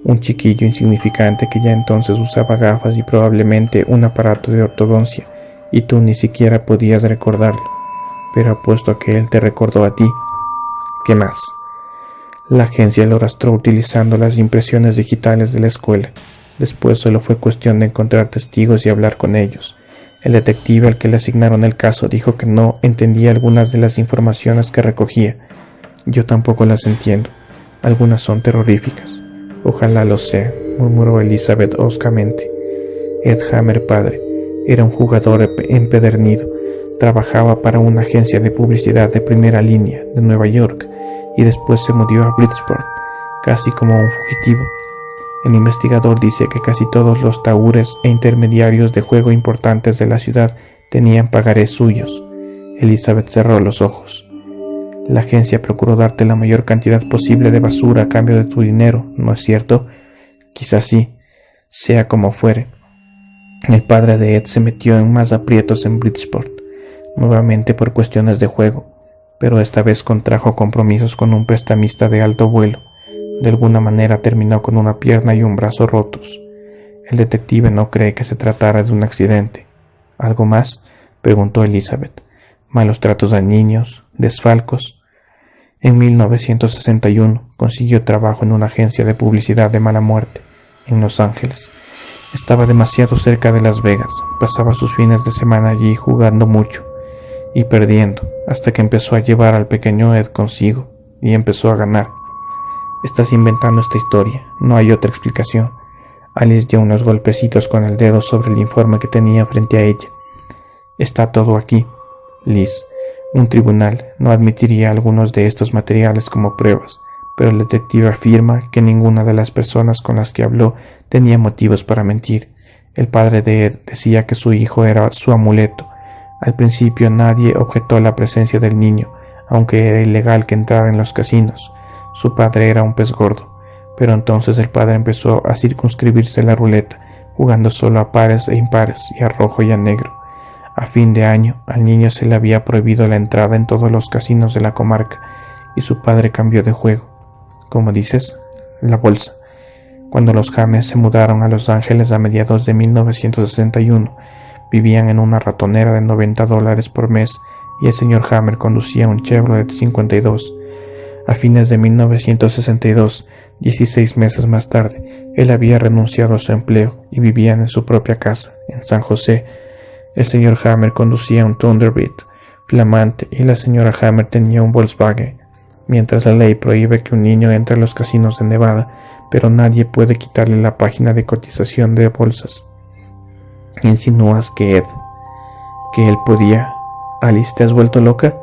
Un chiquillo insignificante que ya entonces usaba gafas y probablemente un aparato de ortodoncia, y tú ni siquiera podías recordarlo. Pero apuesto a que él te recordó a ti. ¿Qué más? La agencia lo rastreó utilizando las impresiones digitales de la escuela. Después solo fue cuestión de encontrar testigos y hablar con ellos. El detective al que le asignaron el caso dijo que no entendía algunas de las informaciones que recogía. Yo tampoco las entiendo. Algunas son terroríficas. Ojalá lo sea, murmuró Elizabeth hoscamente. Ed Hammer padre era un jugador empedernido. Trabajaba para una agencia de publicidad de primera línea de Nueva York y después se mudó a Bridgeport, casi como un fugitivo. El investigador dice que casi todos los taúres e intermediarios de juego importantes de la ciudad tenían pagarés suyos. Elizabeth cerró los ojos. La agencia procuró darte la mayor cantidad posible de basura a cambio de tu dinero, ¿no es cierto? Quizás sí, sea como fuere. El padre de Ed se metió en más aprietos en Bridgeport, nuevamente por cuestiones de juego, pero esta vez contrajo compromisos con un prestamista de alto vuelo. De alguna manera terminó con una pierna y un brazo rotos. El detective no cree que se tratara de un accidente. ¿Algo más?, preguntó Elizabeth. ¿Malos tratos a niños? ¿Desfalcos? En 1961 consiguió trabajo en una agencia de publicidad de mala muerte, en Los Ángeles. Estaba demasiado cerca de Las Vegas. Pasaba sus fines de semana allí jugando mucho y perdiendo, hasta que empezó a llevar al pequeño Ed consigo y empezó a ganar. Estás inventando esta historia, no hay otra explicación. Alice dio unos golpecitos con el dedo sobre el informe que tenía frente a ella. Está todo aquí, Liz. Un tribunal no admitiría algunos de estos materiales como pruebas, pero el detective afirma que ninguna de las personas con las que habló tenía motivos para mentir. El padre de Ed decía que su hijo era su amuleto. Al principio nadie objetó la presencia del niño, aunque era ilegal que entrara en los casinos. Su padre era un pez gordo, pero entonces el padre empezó a circunscribirse la ruleta, jugando solo a pares e impares y a rojo y a negro. A fin de año, al niño se le había prohibido la entrada en todos los casinos de la comarca, y su padre cambió de juego. ¿Cómo dices? La bolsa. Cuando los James se mudaron a Los Ángeles a mediados de 1961, vivían en una ratonera de $90 por mes y el señor Hammer conducía un Chevrolet 52. A fines de 1962, 16 meses más tarde, él había renunciado a su empleo y vivían en su propia casa, en San José. El señor Hammer conducía un Thunderbird flamante y la señora Hammer tenía un Volkswagen. Mientras la ley prohíbe que un niño entre a los casinos de Nevada, pero nadie puede quitarle la página de cotización de bolsas. ¿Insinúas que él podía? Alice, ¿te has vuelto loca?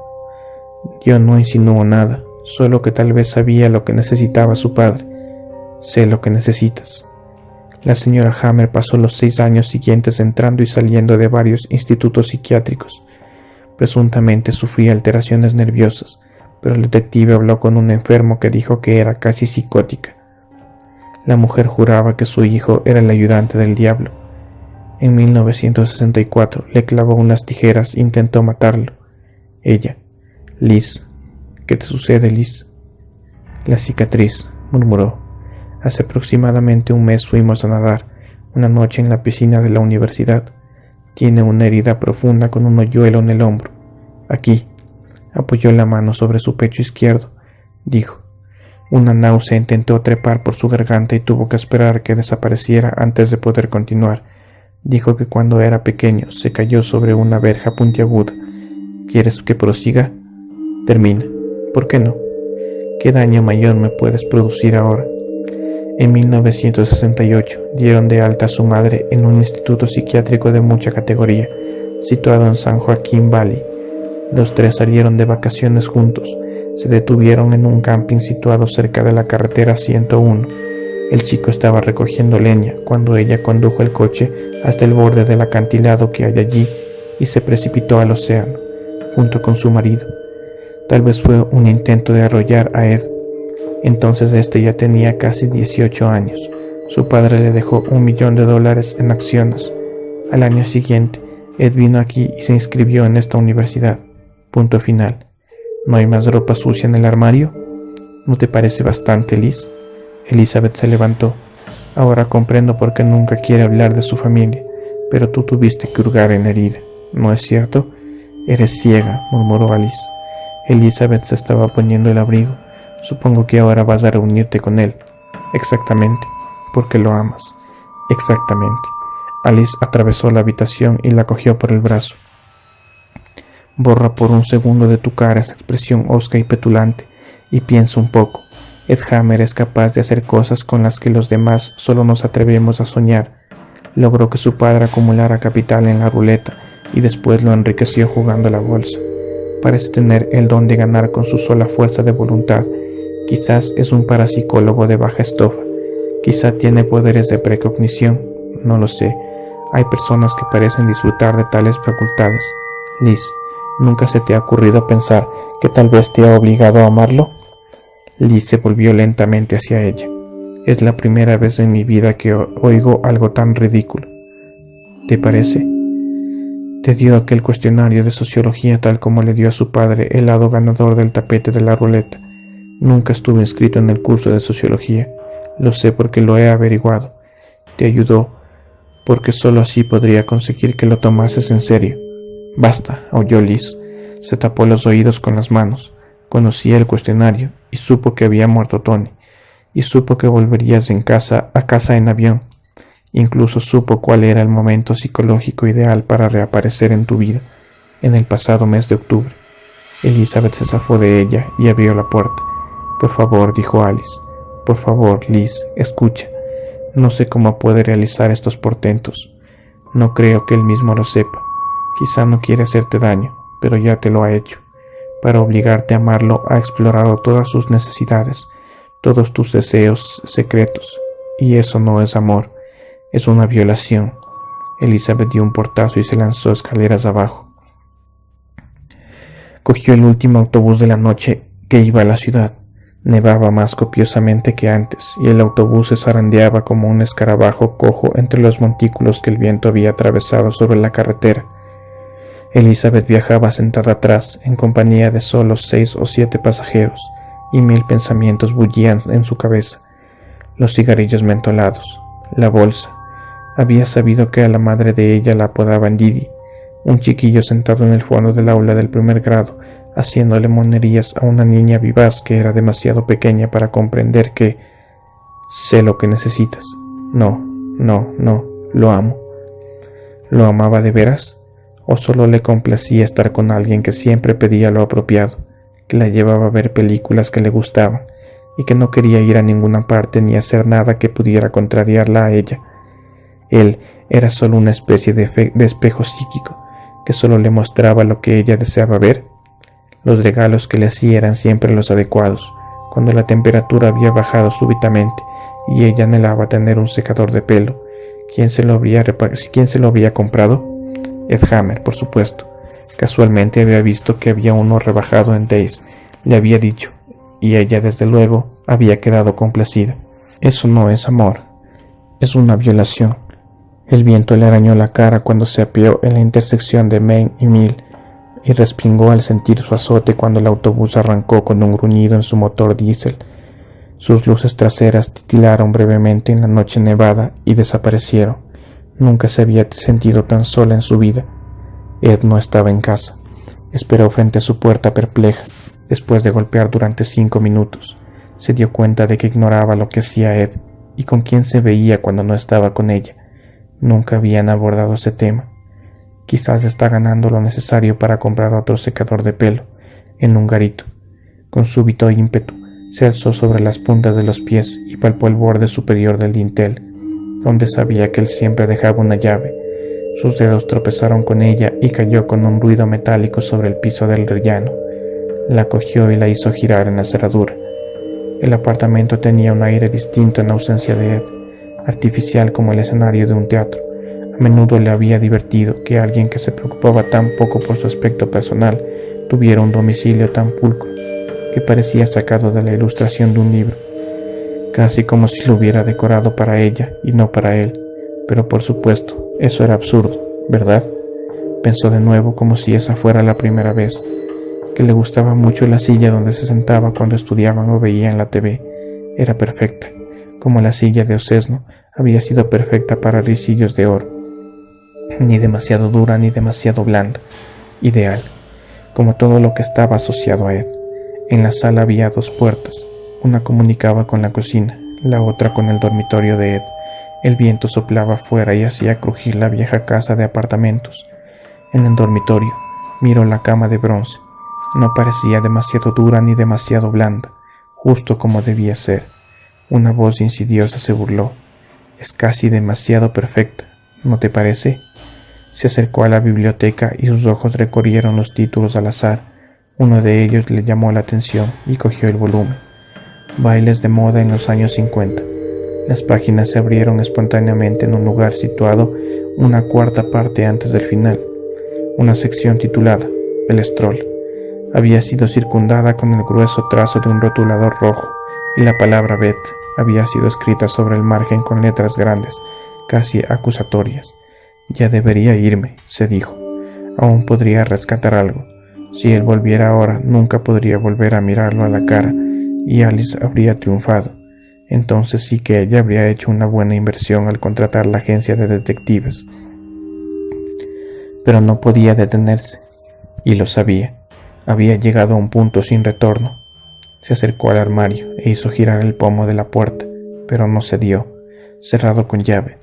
Yo no insinúo nada, solo que tal vez sabía lo que necesitaba su padre. Sé lo que necesitas. La señora Hammer pasó los 6 años siguientes entrando y saliendo de varios institutos psiquiátricos. Presuntamente sufría alteraciones nerviosas, pero el detective habló con un enfermo que dijo que era casi psicótica. La mujer juraba que su hijo era el ayudante del diablo. En 1964 le clavó unas tijeras e intentó matarlo. Ella, Liz. ¿Qué te sucede, Liz? La cicatriz, murmuró. Hace aproximadamente un mes fuimos a nadar, una noche en la piscina de la universidad. Tiene una herida profunda con un hoyuelo en el hombro. Aquí. Apoyó la mano sobre su pecho izquierdo. Dijo. Una náusea intentó trepar por su garganta y tuvo que esperar que desapareciera antes de poder continuar. Dijo que cuando era pequeño se cayó sobre una verja puntiaguda. ¿Quieres que prosiga? Termina. ¿Por qué no? ¿Qué daño mayor me puedes producir ahora? En 1968 dieron de alta a su madre en un instituto psiquiátrico de mucha categoría, situado en San Joaquín Valley. Los 3 salieron de vacaciones juntos. Se detuvieron en un camping situado cerca de la carretera 101. El chico estaba recogiendo leña cuando ella condujo el coche hasta el borde del acantilado que hay allí y se precipitó al océano, junto con su marido. Tal vez fue un intento de arrollar a Ed. Entonces este ya tenía casi 18 años. Su padre le dejó $1 millón en acciones. Al año siguiente, Ed vino aquí y se inscribió en esta universidad. Punto final. ¿No hay más ropa sucia en el armario? ¿No te parece bastante, Liz? Elizabeth se levantó. Ahora comprendo por qué nunca quiere hablar de su familia, pero tú tuviste que hurgar en la herida, ¿no es cierto? Eres ciega, murmuró Alice. Elizabeth se estaba poniendo el abrigo. Supongo que ahora vas a reunirte con él. Exactamente, porque lo amas. Exactamente. Alice atravesó la habitación y la cogió por el brazo. Borra por un segundo de tu cara esa expresión hosca y petulante y piensa un poco. Ed Hammer es capaz de hacer cosas con las que los demás solo nos atrevemos a soñar. Logró que su padre acumulara capital en la ruleta y después lo enriqueció jugando la bolsa. Parece tener el don de ganar con su sola fuerza de voluntad. Quizás es un parapsicólogo de baja estofa. Quizá tiene poderes de precognición. No lo sé. Hay personas que parecen disfrutar de tales facultades. Liz, ¿nunca se te ha ocurrido pensar que tal vez te ha obligado a amarlo? Liz se volvió lentamente hacia ella. Es la primera vez en mi vida que oigo algo tan ridículo. ¿Te parece? Te dio aquel cuestionario de sociología tal como le dio a su padre el lado ganador del tapete de la ruleta. Nunca estuve inscrito en el curso de sociología. Lo sé porque lo he averiguado. Te ayudó, porque solo así podría conseguir que lo tomases en serio. Basta, aulló Liz. Se tapó los oídos con las manos. Conocía el cuestionario y supo que había muerto Tony. Y supo que volverías a casa en avión. Incluso supo cuál era el momento psicológico ideal para reaparecer en tu vida, en el pasado mes de octubre. Elizabeth se zafó de ella y abrió la puerta. Por favor, dijo Alice. Por favor, Liz, escucha. No sé cómo puede realizar estos portentos. No creo que él mismo lo sepa. Quizá no quiere hacerte daño, pero ya te lo ha hecho. Para obligarte a amarlo ha explorado todas sus necesidades, todos tus deseos secretos. Y eso no es amor, es una violación. Elizabeth dio un portazo y se lanzó escaleras abajo. Cogió el último autobús de la noche que iba a la ciudad. Nevaba más copiosamente que antes, y el autobús se zarandeaba como un escarabajo cojo entre los montículos que el viento había atravesado sobre la carretera. Elizabeth viajaba sentada atrás, en compañía de solo 6 o 7 pasajeros, y 1000 pensamientos bullían en su cabeza. Los cigarrillos mentolados, la bolsa. Había sabido que a la madre de ella la apodaban Didi, un chiquillo sentado en el fondo del aula del primer grado, haciéndole monerías a una niña vivaz que era demasiado pequeña para comprender que sé lo que necesitas. No, lo amo. ¿Lo amaba de veras? ¿O solo le complacía estar con alguien que siempre pedía lo apropiado? que la llevaba a ver películas que le gustaban y que no quería ir a ninguna parte ni hacer nada que pudiera contrariarla a ella. Él era solo una especie de espejo psíquico que solo le mostraba lo que ella deseaba ver. Los regalos que le hacía eran siempre los adecuados, cuando la temperatura había bajado súbitamente y ella anhelaba tener un secador de pelo. ¿Quién se lo había comprado? Ed Hammer, por supuesto. Casualmente había visto que había uno rebajado en Days, le había dicho, y ella desde luego había quedado complacida. Eso no es amor, es una violación. El viento le arañó la cara cuando se apeó en la intersección de Main y Mill y respingó al sentir su azote cuando el autobús arrancó con un gruñido en su motor diésel. Sus luces traseras titilaron brevemente en la noche nevada y desaparecieron. Nunca se había sentido tan sola en su vida. Ed no estaba en casa. Esperó frente a su puerta perpleja. Después de golpear durante 5 minutos, se dio cuenta de que ignoraba lo que hacía Ed y con quién se veía cuando no estaba con ella. Nunca habían abordado ese tema. Quizás está ganando lo necesario para comprar otro secador de pelo en un garito. Con súbito ímpetu, se alzó sobre las puntas de los pies y palpó el borde superior del dintel, donde sabía que él siempre dejaba una llave. Sus dedos tropezaron con ella y cayó con un ruido metálico sobre el piso del rellano. La cogió y la hizo girar en la cerradura. El apartamento tenía un aire distinto en ausencia de Ed, artificial como el escenario de un teatro. A menudo le había divertido que alguien que se preocupaba tan poco por su aspecto personal tuviera un domicilio tan pulcro que parecía sacado de la ilustración de un libro, casi como si lo hubiera decorado para ella y no para él. Pero por supuesto, eso era absurdo, ¿verdad? Pensó de nuevo como si esa fuera la primera vez, que le gustaba mucho la silla donde se sentaba cuando estudiaban o veían la TV. Era perfecta, como la silla de Ocesno había sido perfecta para Ricillos de Oro. Ni demasiado dura ni demasiado blanda. Ideal, como todo lo que estaba asociado a Ed. En la sala había 2 puertas. Una comunicaba con la cocina, la otra con el dormitorio de Ed. El viento soplaba afuera y hacía crujir la vieja casa de apartamentos. En el dormitorio miró la cama de bronce. No parecía demasiado dura ni demasiado blanda, justo como debía ser. Una voz insidiosa se burló. Es casi demasiado perfecta, ¿no te parece? Se acercó a la biblioteca y sus ojos recorrieron los títulos al azar. Uno de ellos le llamó la atención y cogió el volumen. Bailes de moda en los años 50. Las páginas se abrieron espontáneamente en un lugar situado una cuarta parte antes del final. Una sección titulada El Stroll había sido circundada con el grueso trazo de un rotulador rojo y la palabra Beth había sido escrita sobre el margen con letras grandes, casi acusatorias. Ya debería irme, se dijo. Aún podría rescatar algo. Si él volviera ahora, nunca podría volver a mirarlo a la cara y Alice habría triunfado. Entonces sí que ella habría hecho una buena inversión al contratar la agencia de detectives. Pero no podía detenerse, y lo sabía. Había llegado a un punto sin retorno. Se acercó al armario e hizo girar el pomo de la puerta, pero no cedió, cerrado con llave.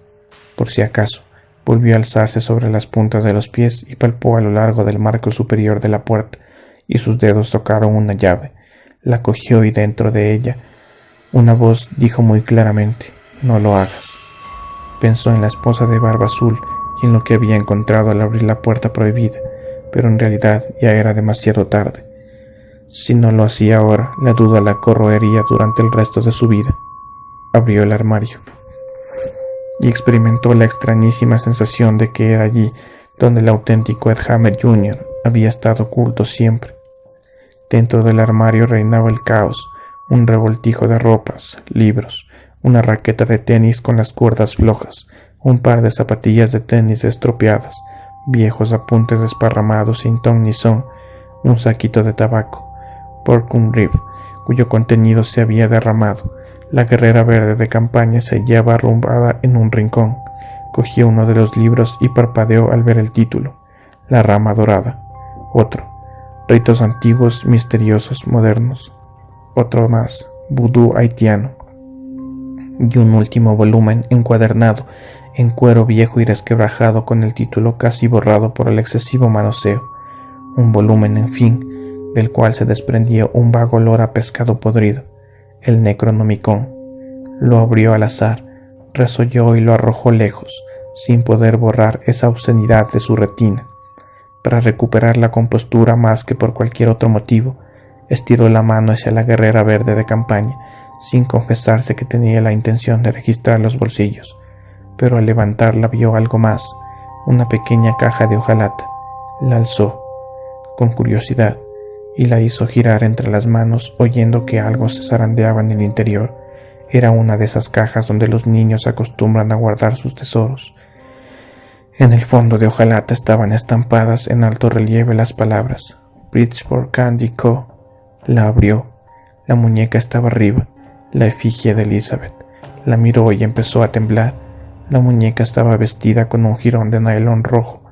Por si acaso, volvió a alzarse sobre las puntas de los pies y palpó a lo largo del marco superior de la puerta, y sus dedos tocaron una llave. La cogió y dentro de ella una voz dijo muy claramente: «No lo hagas». Pensó en la esposa de barba azul y en lo que había encontrado al abrir la puerta prohibida, pero en realidad ya era demasiado tarde. Si no lo hacía ahora, la duda la corroería durante el resto de su vida. Abrió el armario y experimentó la extrañísima sensación de que era allí donde el auténtico Ed Hammer Jr. había estado oculto siempre. Dentro del armario reinaba el caos, un revoltijo de ropas, libros, una raqueta de tenis con las cuerdas flojas, un par de zapatillas de tenis estropeadas, viejos apuntes desparramados sin ton ni son, un saquito de tabaco, Porcum Rib, cuyo contenido se había derramado. La guerrera verde de campaña se hallaba arrumbada en un rincón. Cogió uno de los libros y parpadeó al ver el título: La rama dorada. Otro: Ritos antiguos, misteriosos, modernos. Otro más: Vudú haitiano. Y un último volumen encuadernado en cuero viejo y resquebrajado con el título casi borrado por el excesivo manoseo. Un volumen, en fin, del cual se desprendía un vago olor a pescado podrido, el Necronomicon. Lo abrió al azar, resolló y lo arrojó lejos, sin poder borrar esa obscenidad de su retina. Para recuperar la compostura más que por cualquier otro motivo, estiró la mano hacia la guerrera verde de campaña, sin confesarse que tenía la intención de registrar los bolsillos, pero al levantarla vio algo más, una pequeña caja de hojalata. La alzó, con curiosidad, y la hizo girar entre las manos, oyendo que algo se zarandeaba en el interior. Era una de esas cajas donde los niños acostumbran a guardar sus tesoros. En el fondo de hojalata estaban estampadas en alto relieve las palabras Bridgeport Candy Co. La abrió. La muñeca estaba arriba, la efigie de Elizabeth. La miró y empezó a temblar. La muñeca estaba vestida con un jirón de nailón rojo,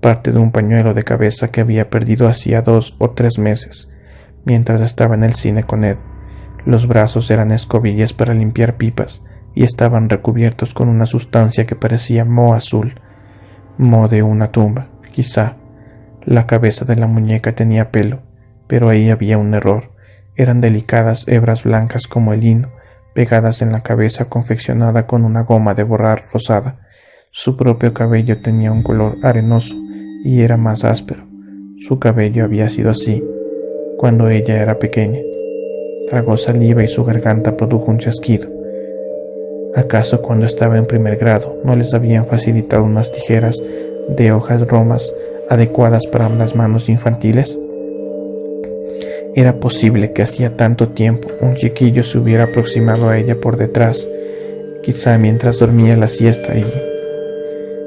parte de un pañuelo de cabeza que había perdido hacía 2 o 3 meses, mientras estaba en el cine con Ed. Los brazos eran escobillas para limpiar pipas y estaban recubiertos con una sustancia que parecía moho azul, moho de una tumba, quizá. La cabeza de la muñeca tenía pelo, pero ahí había un error. Eran delicadas hebras blancas como el lino, pegadas en la cabeza confeccionada con una goma de borrar rosada. Su propio cabello tenía un color arenoso y era más áspero. Su cabello había sido así cuando ella era pequeña. Tragó saliva y su garganta produjo un chasquido. ¿Acaso cuando estaba en primer grado no les habían facilitado unas tijeras de hojas romas adecuadas para las manos infantiles? Era posible que hacía tanto tiempo un chiquillo se hubiera aproximado a ella por detrás, quizá mientras dormía la siesta, y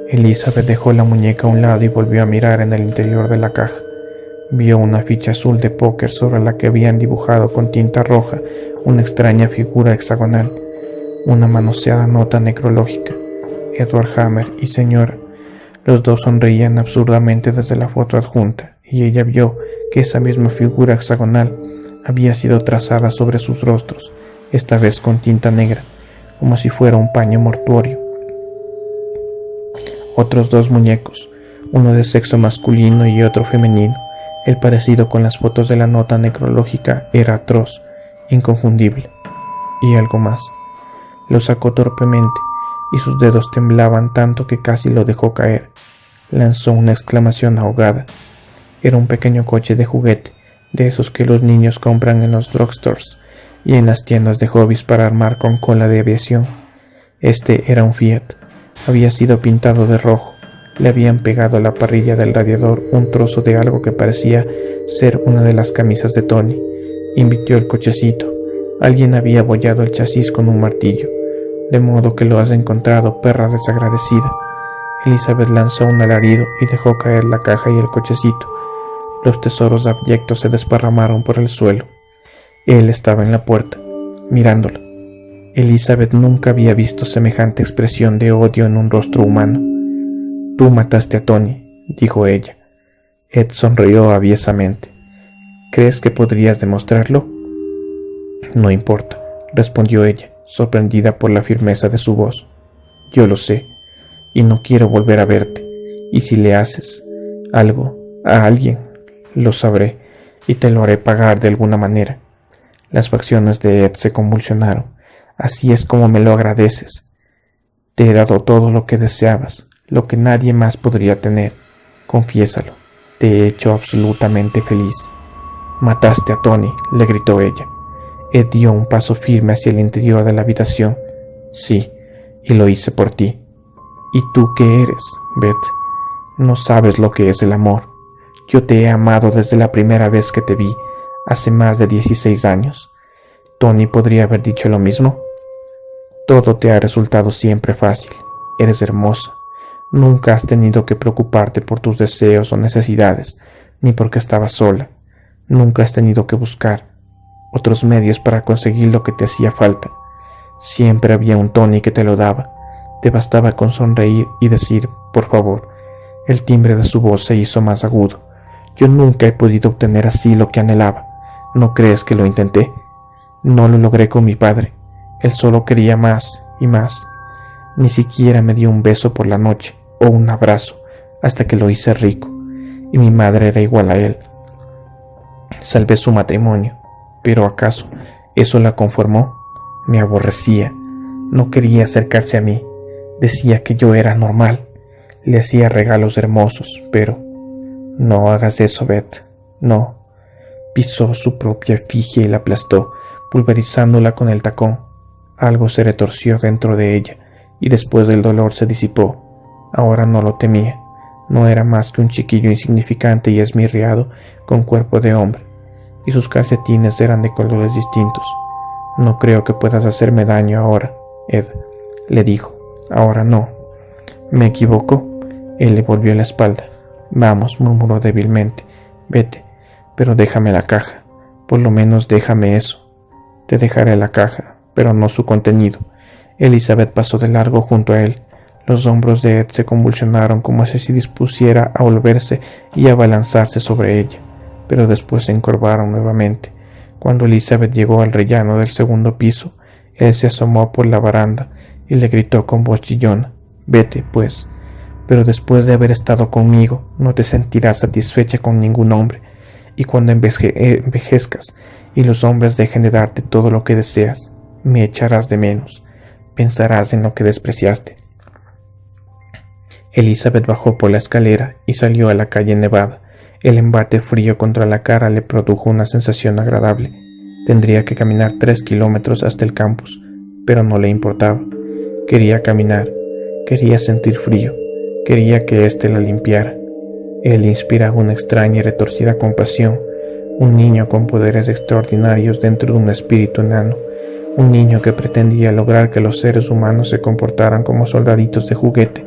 Elizabeth dejó la muñeca a un lado y volvió a mirar en el interior de la caja. Vio una ficha azul de póker sobre la que habían dibujado con tinta roja una extraña figura hexagonal, una manoseada nota necrológica. Edward Hammer y señora. Los dos sonreían absurdamente desde la foto adjunta, y ella vio que esa misma figura hexagonal había sido trazada sobre sus rostros, esta vez con tinta negra, como si fuera un paño mortuorio. Otros 2 muñecos, uno de sexo masculino y otro femenino. El parecido con las fotos de la nota necrológica era atroz, inconfundible. Y algo más. Lo sacó torpemente, y sus dedos temblaban tanto que casi lo dejó caer. Lanzó una exclamación ahogada. Era un pequeño coche de juguete, de esos que los niños compran en los drugstores y en las tiendas de hobbies para armar con cola de aviación. Este era un Fiat. Había sido pintado de rojo. Le habían pegado a la parrilla del radiador un trozo de algo que parecía ser una de las camisas de Tony. Invitió el cochecito. Alguien había abollado el chasis con un martillo. De modo que lo has encontrado, perra desagradecida. Elizabeth lanzó un alarido y dejó caer la caja y el cochecito. Los tesoros abyectos se desparramaron por el suelo. Él estaba en la puerta, mirándolo. Elizabeth nunca había visto semejante expresión de odio en un rostro humano. «Tú mataste a Tony», dijo ella. Ed sonrió aviesamente. «¿Crees que podrías demostrarlo?» «No importa», respondió ella, sorprendida por la firmeza de su voz. «Yo lo sé, y no quiero volver a verte. Y si le haces algo a alguien, lo sabré, y te lo haré pagar de alguna manera». Las facciones de Ed se convulsionaron. «Así es como me lo agradeces. Te he dado todo lo que deseabas, lo que nadie más podría tener. Confiésalo, te he hecho absolutamente feliz». «Mataste a Tony», le gritó ella. Ed dio un paso firme hacia el interior de la habitación. «Sí, y lo hice por ti». «¿Y tú qué eres, Beth? No sabes lo que es el amor. Yo te he amado desde la primera vez que te vi, hace más de 16 años. ¿Tony podría haber dicho lo mismo? Todo te ha resultado siempre fácil. Eres hermosa. Nunca has tenido que preocuparte por tus deseos o necesidades, ni porque estabas sola. Nunca has tenido que buscar otros medios para conseguir lo que te hacía falta. Siempre había un Tony que te lo daba. Te bastaba con sonreír y decir, por favor». El timbre de su voz se hizo más agudo. «Yo nunca he podido obtener así lo que anhelaba. ¿No crees que lo intenté? No lo logré con mi padre. Él solo quería más y más. Ni siquiera me dio un beso por la noche o un abrazo hasta que lo hice rico. Y mi madre era igual a él. Salvé su matrimonio, pero ¿acaso eso la conformó? Me aborrecía, no quería acercarse a mí, decía que yo era normal, le hacía regalos hermosos, pero no hagas eso, Beth, no. Pisó su propia efigie y la aplastó, pulverizándola con el tacón. Algo se retorció dentro de ella, y después el dolor se disipó. Ahora no lo temía, no era más que un chiquillo insignificante y esmirriado con cuerpo de hombre, y sus calcetines eran de colores distintos. No creo que puedas hacerme daño ahora, Ed, le dijo. Ahora no. ¿Me equivoco? Él le volvió la espalda. Vamos, murmuró débilmente. Vete, pero déjame la caja. Por lo menos déjame eso. Te dejaré la caja, pero no su contenido. Elizabeth pasó de largo junto a él. Los hombros de Ed se convulsionaron como si se dispusiera a volverse y a abalanzarse sobre ella, pero después se encorvaron nuevamente. Cuando Elizabeth llegó al rellano del segundo piso, él se asomó por la baranda y le gritó con voz chillona: «Vete, pues, pero después de haber estado conmigo no te sentirás satisfecha con ningún hombre, y cuando envejezcas y los hombres dejen de darte todo lo que deseas, me echarás de menos, pensarás en lo que despreciaste». Elizabeth bajó por la escalera y salió a la calle nevada. El embate frío contra la cara le produjo una sensación agradable. Tendría que caminar 3 kilómetros hasta el campus, pero no le importaba. Quería caminar, quería sentir frío, quería que éste la limpiara. Él inspiraba una extraña y retorcida compasión, un niño con poderes extraordinarios dentro de un espíritu enano, un niño que pretendía lograr que los seres humanos se comportaran como soldaditos de juguete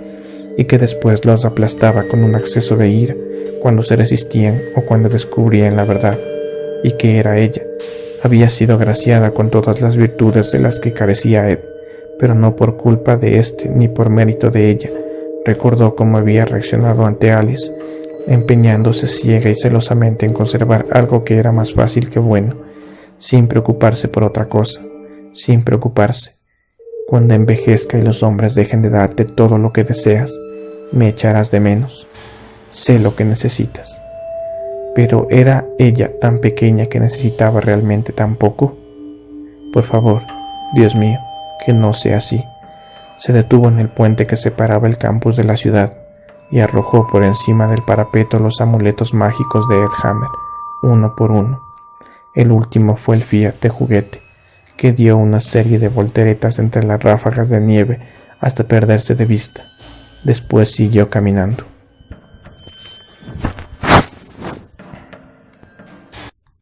y que después los aplastaba con un acceso de ira cuando se resistían o cuando descubrían la verdad, y que era ella. Había sido agraciada con todas las virtudes de las que carecía Ed, pero no por culpa de éste ni por mérito de ella. Recordó cómo había reaccionado ante Alice, empeñándose ciega y celosamente en conservar algo que era más fácil que bueno, sin preocuparse por otra cosa, sin preocuparse. Cuando envejezca y los hombres dejen de darte todo lo que deseas, me echarás de menos. Sé lo que necesitas. Pero ¿era ella tan pequeña que necesitaba realmente tan poco? Por favor, Dios mío, que no sea así. Se detuvo en el puente que separaba el campus de la ciudad y arrojó por encima del parapeto los amuletos mágicos de Ed Hammer, uno por uno. El último fue el Fiat de juguete, que dio una serie de volteretas entre las ráfagas de nieve hasta perderse de vista. Después siguió caminando.